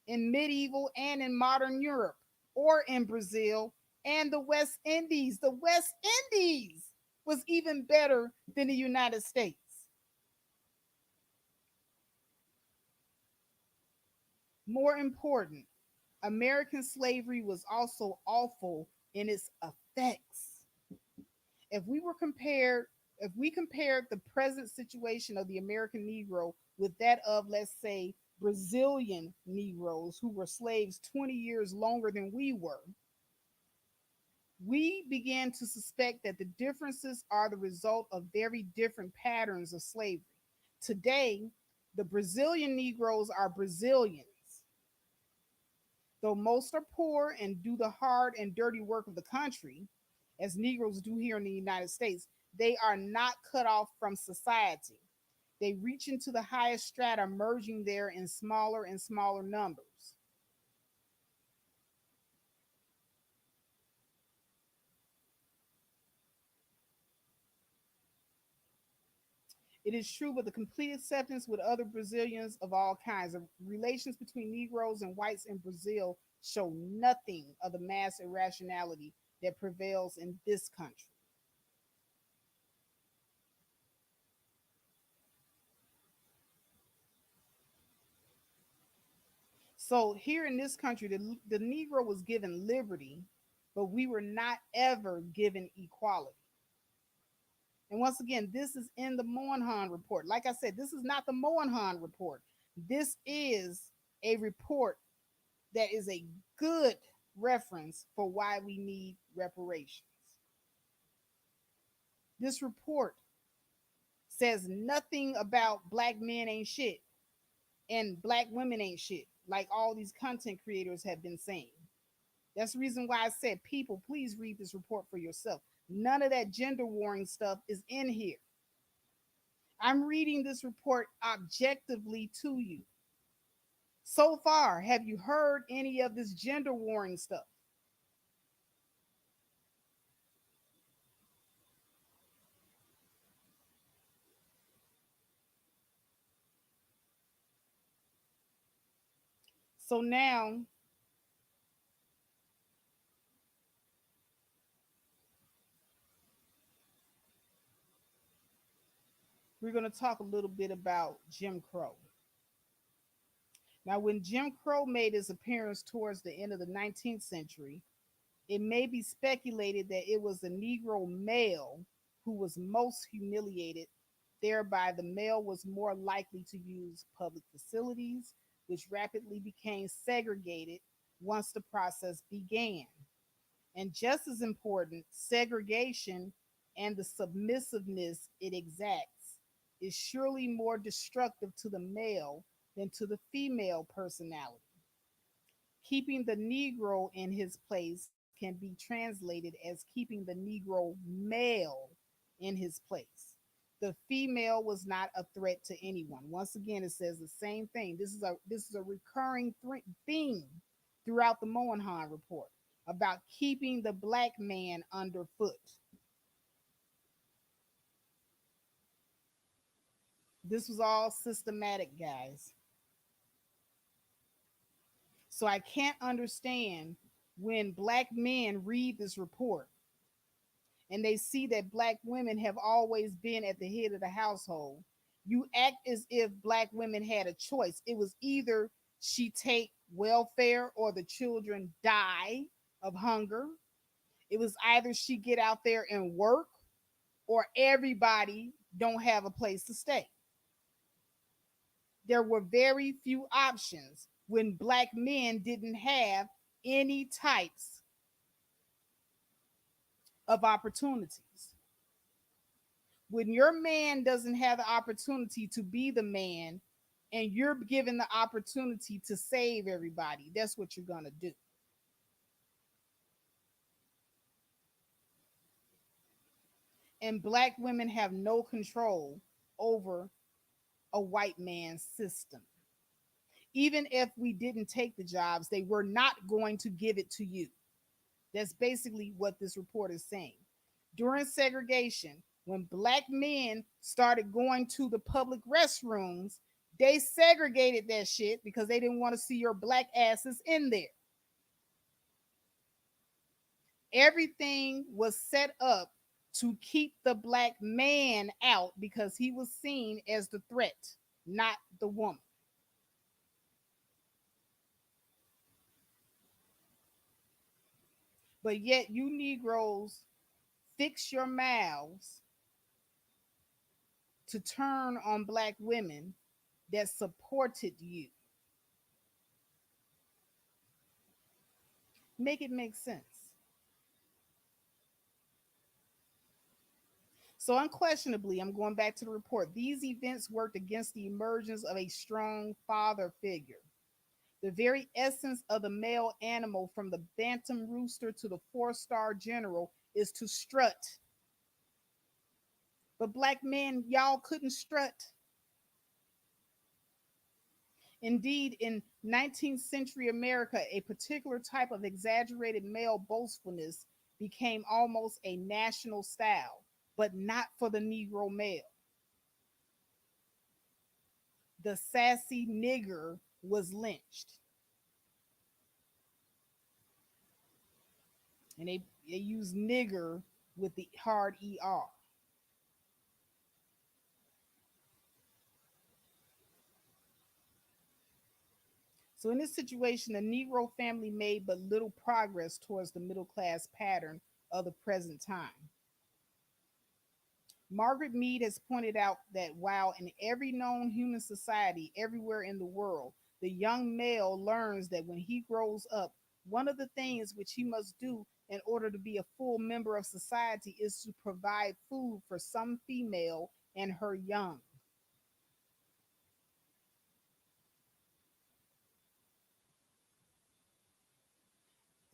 in medieval and in modern Europe, or in Brazil and the West Indies. The West Indies was even better than the United States. More important, American slavery was also awful in its effects. If we were compared, if we compared the present situation of the American Negro with that of, let's say, Brazilian Negroes who were slaves 20 years longer than we were, We began to suspect that the differences are the result of very different patterns of slavery. Today, the Brazilian Negroes are Brazilians. Though most are poor and do the hard and dirty work of the country, as Negroes do here in the United States, they are not cut off from society. They reach into the highest strata, merging there in smaller and smaller numbers. It is true, but the complete acceptance with other Brazilians of all kinds of relations between Negroes and whites in Brazil show nothing of the mass irrationality that prevails in this country. So here in this country, the Negro was given liberty, but we were not ever given equality. And once again, this is in the Moyinhan report. Like I said, this is not the Moyinhan report. This is a report that is a good reference for why we need reparations. This report says nothing about black men ain't shit and black women ain't shit, like all these content creators have been saying. That's the reason why I said, people, please read this report for yourself. None of that gender warring stuff is in here. I'm reading this report objectively to you. So far, have you heard any of this gender warring stuff? So now we're going to talk a little bit about Jim Crow. Now, when Jim Crow made his appearance towards the end of the 19th century, it may be speculated that it was the Negro male who was most humiliated. Thereby, the male was more likely to use public facilities, which rapidly became segregated once the process began. And just as important, segregation and the submissiveness it exacts is surely more destructive to the male than to the female personality. Keeping the Negro in his place can be translated as keeping the Negro male in his place. The female was not a threat to anyone. Once again, it says the same thing. This is a recurring theme throughout the Moynihan report about keeping the black man underfoot. This was all systematic, guys. So I can't understand when black men read this report and they see that black women have always been at the head of the household. You act as if black women had a choice. It was either she take welfare or the children die of hunger. It was either she get out there and work or everybody don't have a place to stay. There were very few options when black men didn't have any types of opportunities. When your man doesn't have the opportunity to be the man and you're given the opportunity to save everybody, that's what you're going to do. And black women have no control over a white man's system. Even if we didn't take the jobs, they were not going to give it to you. That's basically what this report is saying. During segregation, when black men started going to the public restrooms, they segregated that shit because they didn't want to see your black asses in there. Everything was set up to keep the black man out because he was seen as the threat, not the woman. But yet, you Negroes fix your mouths to turn on black women that supported you. Make it make sense. So, unquestionably, I'm going back to the report. These events worked against the emergence of a strong father figure. The very essence of the male animal, from the bantam rooster to the four-star general, is to strut. But black men, y'all couldn't strut. Indeed, in 19th century America, a particular type of exaggerated male boastfulness became almost a national style, but not for the Negro male. The sassy nigger was lynched. And they use nigger with the hard ER. So in this situation, the Negro family made but little progress towards the middle class pattern of the present time. Margaret Mead has pointed out that while in every known human society everywhere in the world, the young male learns that when he grows up, one of the things which he must do in order to be a full member of society is to provide food for some female and her young.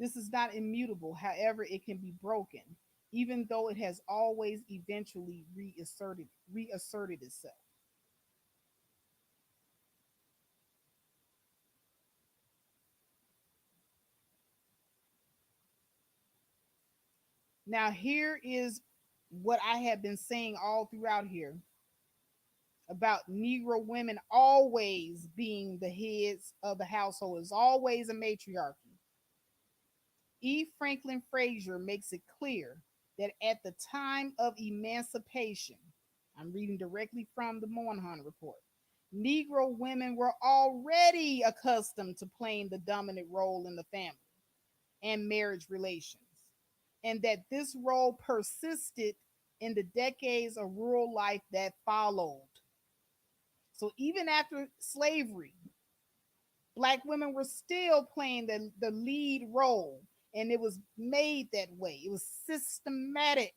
This is not immutable, however, it can be broken, even though it has always eventually reasserted itself. Now, here is what I have been saying all throughout here about Negro women always being the heads of the household. It's always a matriarchy. E. Franklin Frazier makes it clear that at the time of emancipation, I'm reading directly from the Moyinhan report, Negro women were already accustomed to playing the dominant role in the family and marriage relations, and that this role persisted in the decades of rural life that followed. So even after slavery, black women were still playing the lead role, and it was made that way. It was systematic.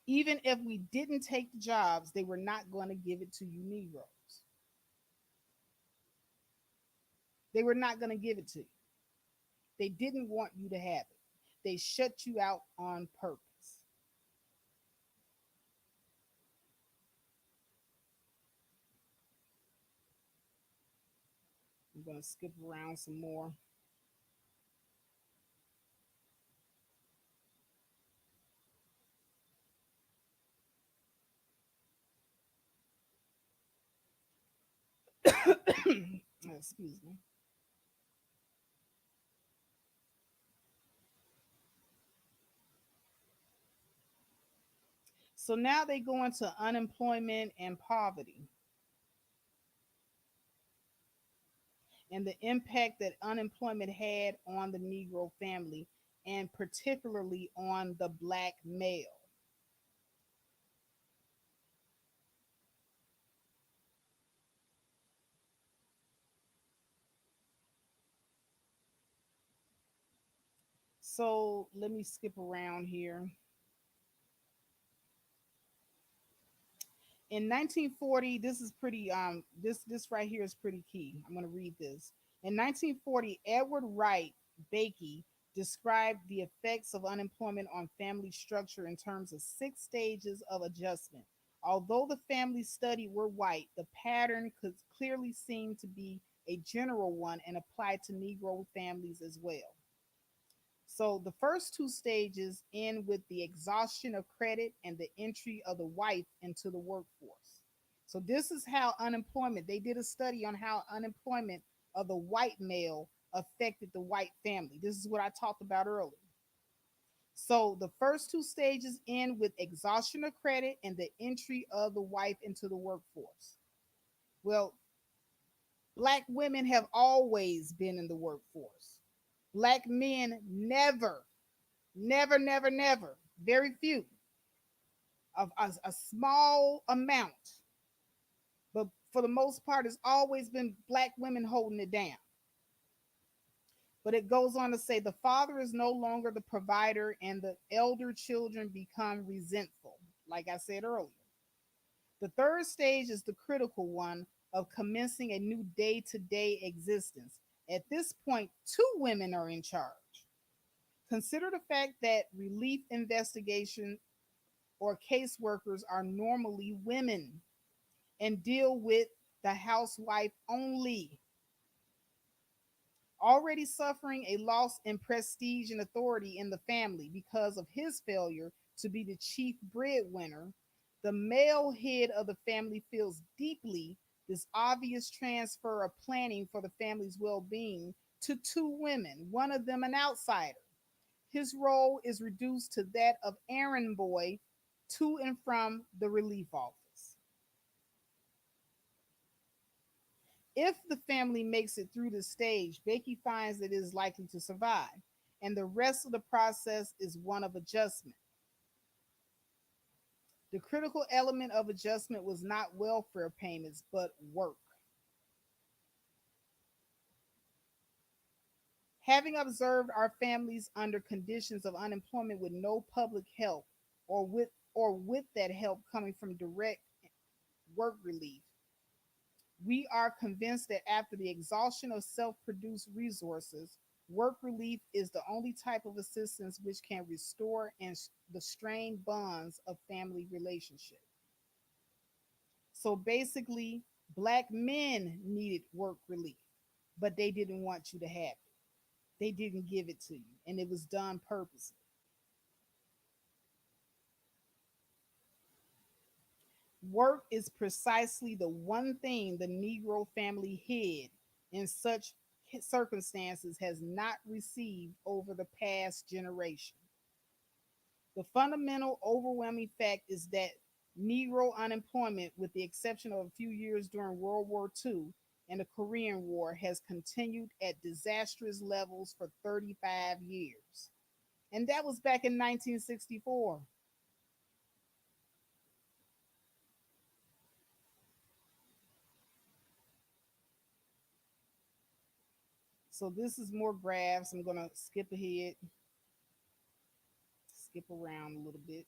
Even if we didn't take the jobs, they were not going to give it to you Negroes. They were not going to give it to you. They didn't want you to have it. They shut you out on purpose. I'm going to skip around some more. Excuse me. So now they go into unemployment and poverty and the impact that unemployment had on the Negro family and particularly on the black male. So let me skip around here. In 1940, this is pretty this right here is pretty key. I'm going to read this. In 1940, Edward Wright Bakey described the effects of unemployment on family structure in terms of six stages of adjustment. Although the families studied were white, the pattern could clearly seem to be a general one and applied to Negro families as well. So the first two stages end with the exhaustion of credit and the entry of the wife into the workforce. So this is how unemployment, they did a study on how unemployment of the white male affected the white family. This is what I talked about earlier. So the first two stages end with exhaustion of credit and the entry of the wife into the workforce. Well, black women have always been in the workforce. Black men never, never, never, never, very few, of a small amount, but for the most part, it's always been black women holding it down. But it goes on to say the father is no longer the provider and the elder children become resentful, like I said earlier. The third stage is the critical one of commencing a new day to day existence. At this point, two women are in charge. Consider the fact that relief investigation or caseworkers are normally women and deal with the housewife only. Already suffering a loss in prestige and authority in the family because of his failure to be the chief breadwinner, the male head of the family feels deeply this obvious transfer of planning for the family's well being to two women, one of them an outsider. His role is reduced to that of errand boy to and from the relief office. If the family makes it through this stage, Becky finds that it is likely to survive, and the rest of the process is one of adjustment. The critical element of adjustment was not welfare payments, but work. Having observed our families under conditions of unemployment with no public help, or with that help coming from direct work relief, we are convinced that after the exhaustion of self produced resources, work relief is the only type of assistance which can restore the strained bonds of family relationship. So basically, Black men needed work relief, but they didn't want you to have it. They didn't give it to you, and it was done purposely. Work is precisely the one thing the Negro family hid in such circumstances has not received over the past generation. The fundamental overwhelming fact is that Negro unemployment, with the exception of a few years during World War II and the Korean War, has continued at disastrous levels for 35 years. And that was back in 1964. So this is more graphs. I'm going to skip ahead, skip around a little bit.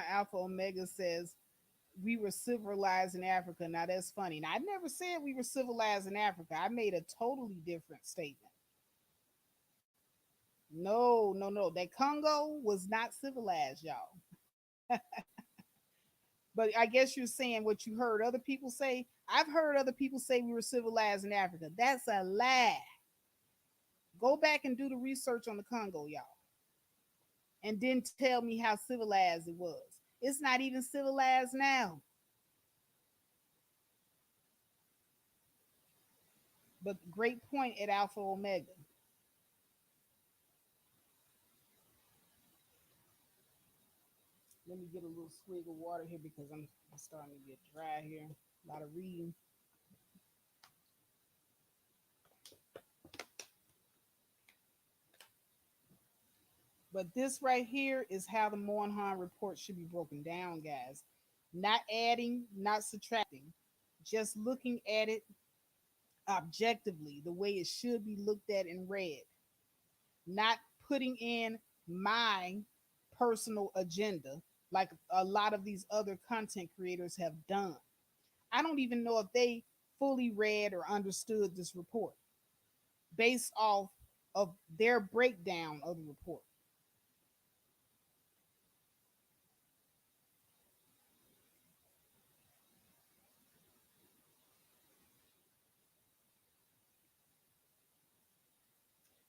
Alpha Omega says, we were civilized in Africa. Now that's funny. Now I never said we were civilized in Africa. I made a totally different statement. No, no, no. That Congo was not civilized, y'all. But I guess you're saying what you heard other people say. I've heard other people say we were civilized in Africa. That's a lie. Go back and do the research on the Congo, y'all, and then tell me how civilized it was. It's not even civilized now. But great point at Alpha Omega. Let me get a little swig of water here because I'm starting to get dry here. A lot of reading. But this right here is how the Moynihan report should be broken down, guys. Not adding, not subtracting, just looking at it objectively, the way it should be looked at and read, not putting in my personal agenda like a lot of these other content creators have done. I don't even know if they fully read or understood this report based off of their breakdown of the report.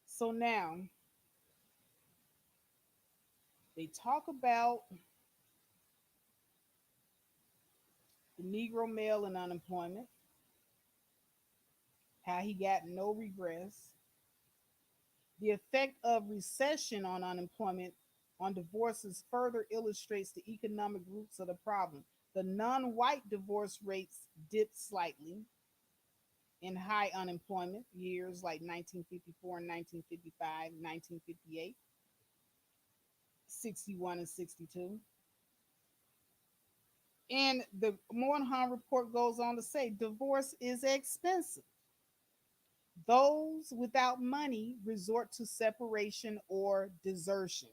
So now they talk about the Negro male in unemployment, how he got no regress, the effect of recession on unemployment on divorces further illustrates the economic roots of the problem. The non white divorce rates dipped slightly in high unemployment years like 1954 and 1955, 1958, 61 and 62. And the Moyinhan report goes on to say divorce is expensive. Those without money resort to separation or desertion.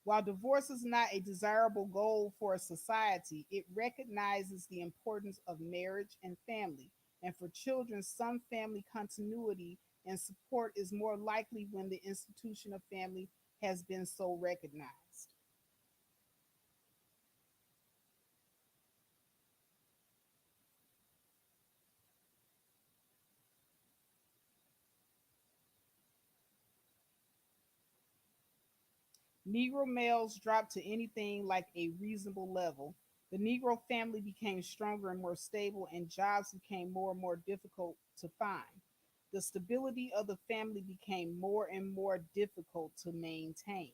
While divorce is not a desirable goal for a society, it recognizes the importance of marriage and family. And for children, some family continuity and support is more likely when the institution of family has been so recognized. Negro males dropped to anything like a reasonable level. The Negro family became stronger and more stable, and jobs became more and more difficult to find. The stability of the family became more and more difficult to maintain.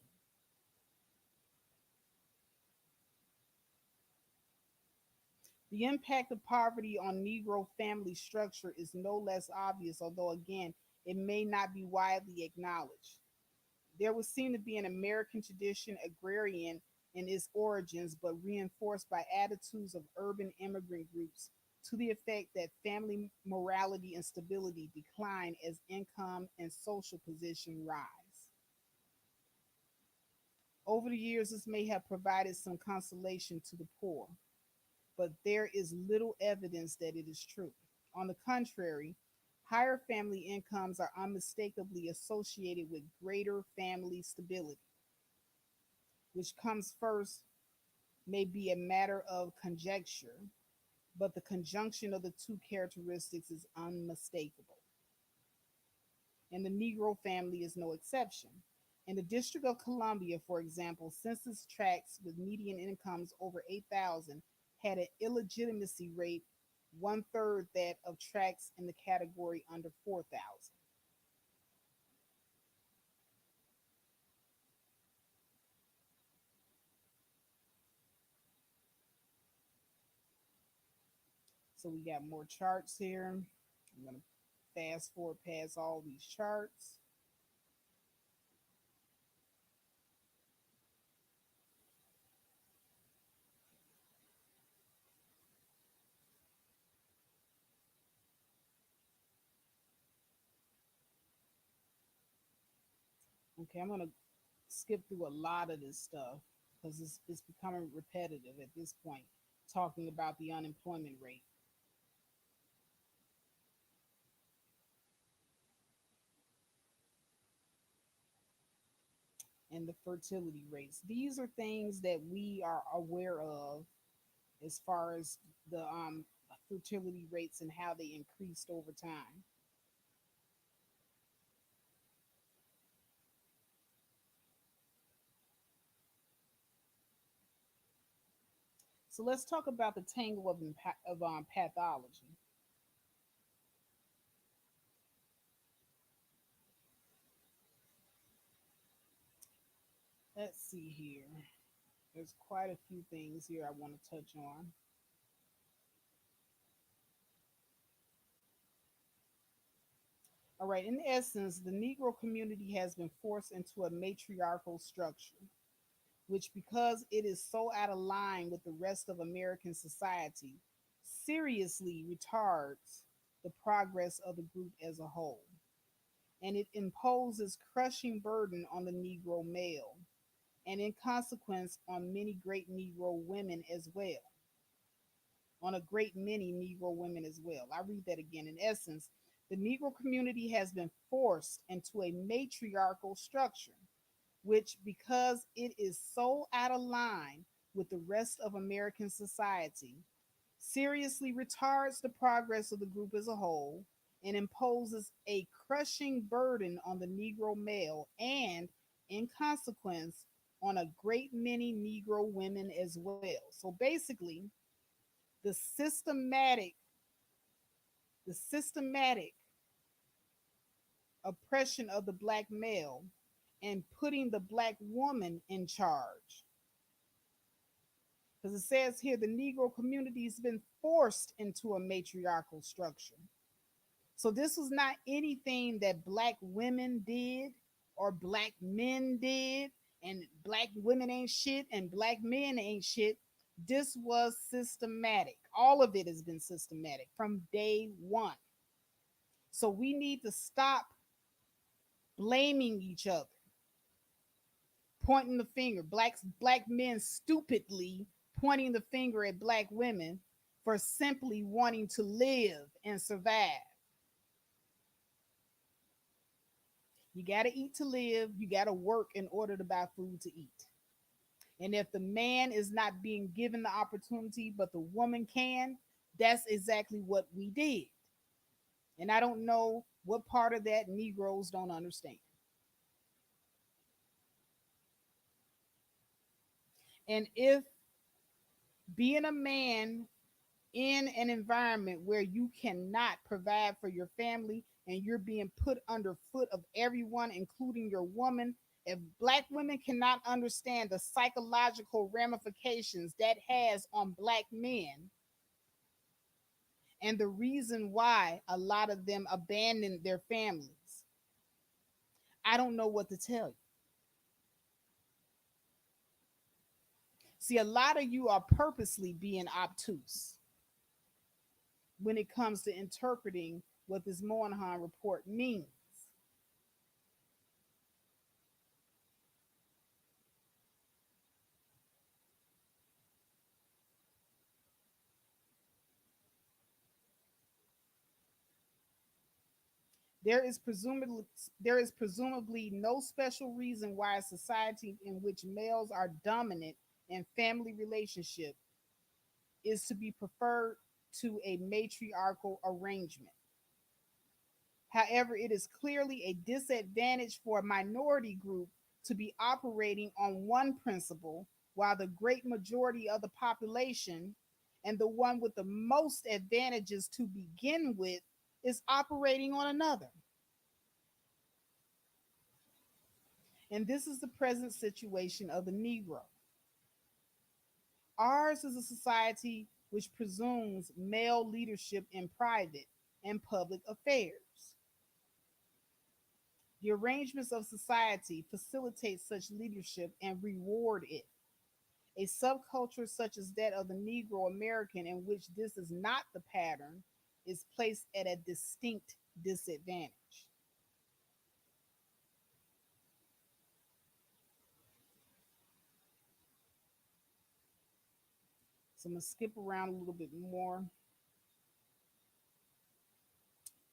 The impact of poverty on Negro family structure is no less obvious, although, again, it may not be widely acknowledged. There would seem to be an American tradition agrarian in its origins, but reinforced by attitudes of urban immigrant groups to the effect that family morality and stability decline as income and social position rise. Over the years, this may have provided some consolation to the poor, but there is little evidence that it is true. On the contrary, higher family incomes are unmistakably associated with greater family stability. Which comes first may be a matter of conjecture, but the conjunction of the two characteristics is unmistakable. And the Negro family is no exception. In the District of Columbia, for example, census tracts with median incomes over 8,000 had an illegitimacy rate one third that of tracts in the category under 4,000. So we got more charts here. I'm going to fast forward past all these charts. Okay, I'm going to skip through a lot of this stuff because it's becoming repetitive at this point, talking about the unemployment rate and the fertility rates. These are things that we are aware of as far as the fertility rates and how they increased over time. So let's talk about the tangle of pathology. Let's see here. There's quite a few things here I want to touch on. All right, in essence, the Negro community has been forced into a matriarchal structure, which, because it is so out of line with the rest of American society, seriously retards the progress of the group as a whole. And it imposes crushing burden on the Negro male, and in consequence on many great Negro women as well. On a great many Negro women as well. I read that again. In essence, the Negro community has been forced into a matriarchal structure, which, because it is so out of line with the rest of American society, seriously retards the progress of the group as a whole and imposes a crushing burden on the Negro male and, in consequence, on a great many Negro women as well. So basically, the systematic the systematic oppression of the black male and putting the black woman in charge Because it says here the Negro community has been forced into a matriarchal structure. So this was not anything that black women did or black men did, and black women ain't shit and black men ain't shit. This was systematic. All of it has been systematic from day one. So we need to stop blaming each other, pointing the finger. Black men stupidly pointing the finger at black women for simply wanting to live and survive. You got to eat to live. You got to work in order to buy food to eat. And if the man is not being given the opportunity, but the woman can, that's exactly what we did. And I don't know what part of that Negroes don't understand. And if being a man in an environment where you cannot provide for your family and you're being put under foot of everyone, including your woman, if black women cannot understand the psychological ramifications that has on black men and the reason why a lot of them abandon their families, I don't know what to tell you. See, a lot of you are purposely being obtuse when it comes to interpreting what this Moyinhan report means. There is presumably no special reason why a society in which males are dominant in family relationship is to be preferred to a matriarchal arrangement. However, it is clearly a disadvantage for a minority group to be operating on one principle while the great majority of the population and the one with the most advantages to begin with is operating on another. And this is the present situation of the Negro. Ours is a society which presumes male leadership in private and public affairs. The arrangements of society facilitate such leadership and reward it. A subculture such as that of the Negro American, in which this is not the pattern, is placed at a distinct disadvantage. So I'm going to skip around a little bit more.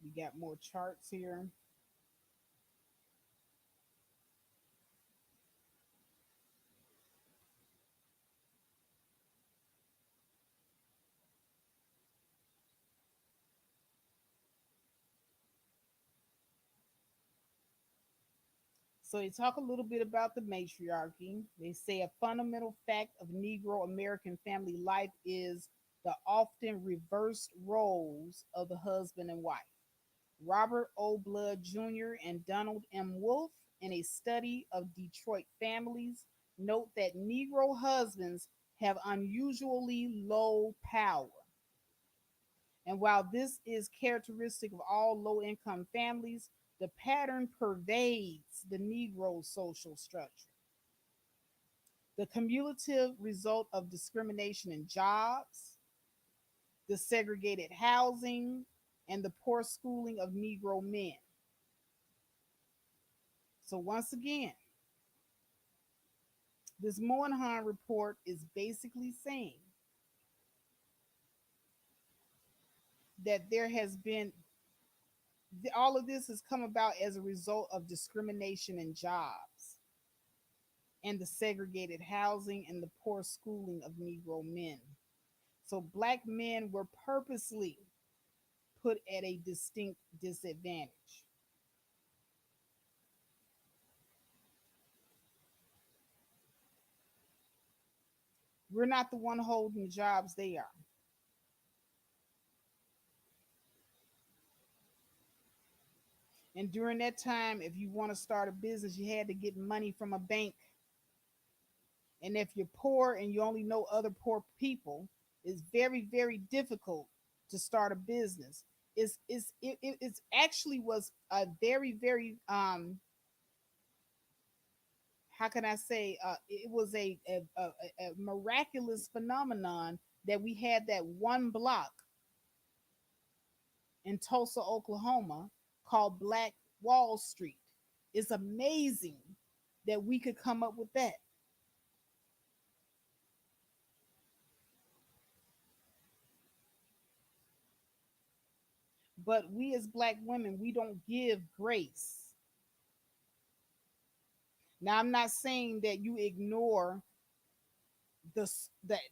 We got more charts here. So they talk a little bit about the matriarchy. They say a fundamental fact of Negro American family life is the often reversed roles of the husband and wife. Robert O. Blood Jr. and Donald M. Wolfe, in a study of Detroit families, note that Negro husbands have unusually low power. And while this is characteristic of all low income families, the pattern pervades the Negro social structure. The cumulative result of discrimination in jobs, the segregated housing, and the poor schooling of Negro men. So, once again, this Moynihan report is basically saying that there has been all of this has come about as a result of discrimination in jobs and the segregated housing and the poor schooling of Negro men. So black men were purposely put at a distinct disadvantage. We're not the one holding the jobs, they are. And during that time, if you want to start a business, you had to get money from a bank. And if you're poor and you only know other poor people, it's very, very difficult to start a business. It's actually was a very, very how can I say, it was a miraculous phenomenon that we had that one block in Tulsa, Oklahoma called Black Wall Street. It's amazing that we could come up with that. But we as black women, we don't give grace. Now, I'm not saying that you ignore the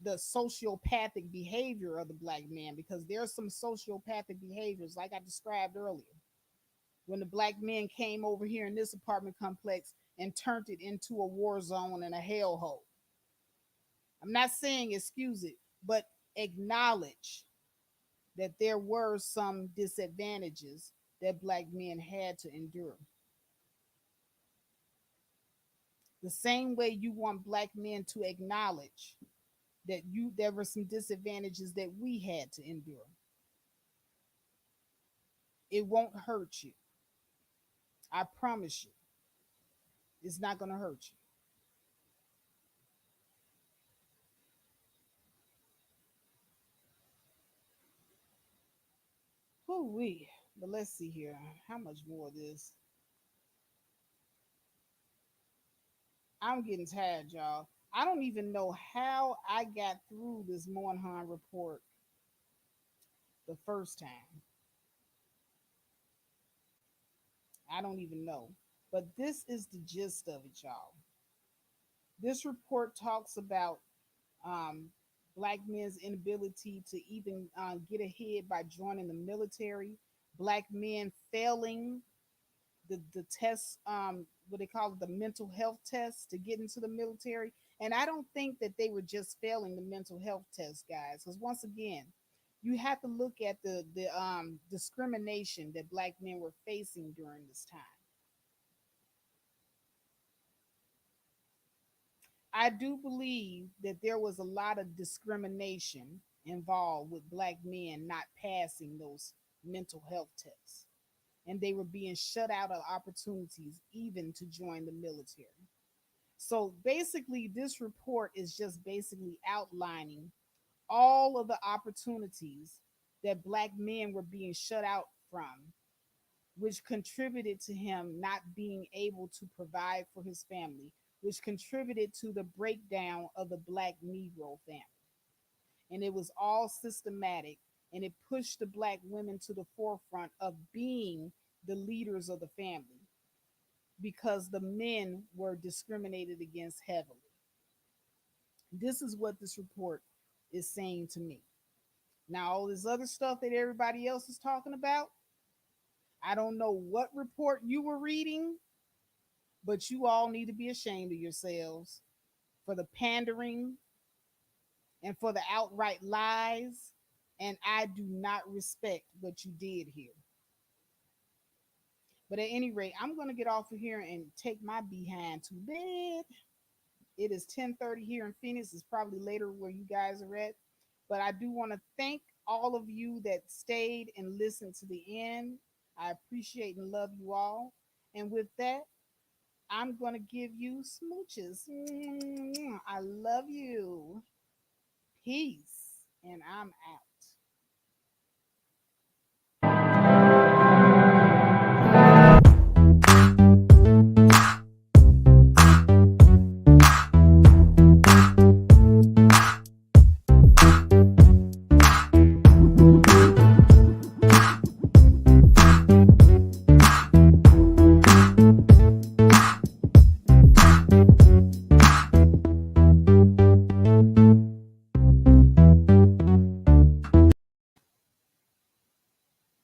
sociopathic behavior of the black man, because there's some sociopathic behaviors like I described earlier. When the black men came over here in this apartment complex and turned it into a war zone and a hellhole. I'm not saying excuse it, but acknowledge that there were some disadvantages that black men had to endure. The same way you want black men to acknowledge that there were some disadvantages that we had to endure. It won't hurt you. I promise you. It's not going to hurt you. Whoo wee. But let's see here. How much more of this? I'm getting tired, y'all. I don't even know how I got through this Moyinhan report the first time. I don't even know. But this is the gist of it, y'all. This report talks about um, black men's inability to even get ahead by joining the military, black men failing the test, what they call it, the mental health test to get into the military. And I don't think that they were just failing the mental health test, guys, because once again, you have to look at the discrimination that black men were facing during this time. I do believe that there was a lot of discrimination involved with black men not passing those mental health tests. And they were being shut out of opportunities even to join the military. So basically, this report is just basically outlining all of the opportunities that black men were being shut out from, which contributed to him not being able to provide for his family, which contributed to the breakdown of the black Negro family. And it was all systematic, and it pushed the black women to the forefront of being the leaders of the family because the men were discriminated against heavily. This is what this report is saying to me. Now, all this other stuff that everybody else is talking about, I don't know what report you were reading, but you all need to be ashamed of yourselves for the pandering and for the outright lies. And I do not respect what you did here. But at any rate, I'm going to get off of here and take my behind to bed. It is 10:30 here in Phoenix. It's probably later where you guys are at. But I do want to thank all of you that stayed and listened to the end. I appreciate and love you all. And with that, I'm going to give you smooches. I love you. Peace. And I'm out.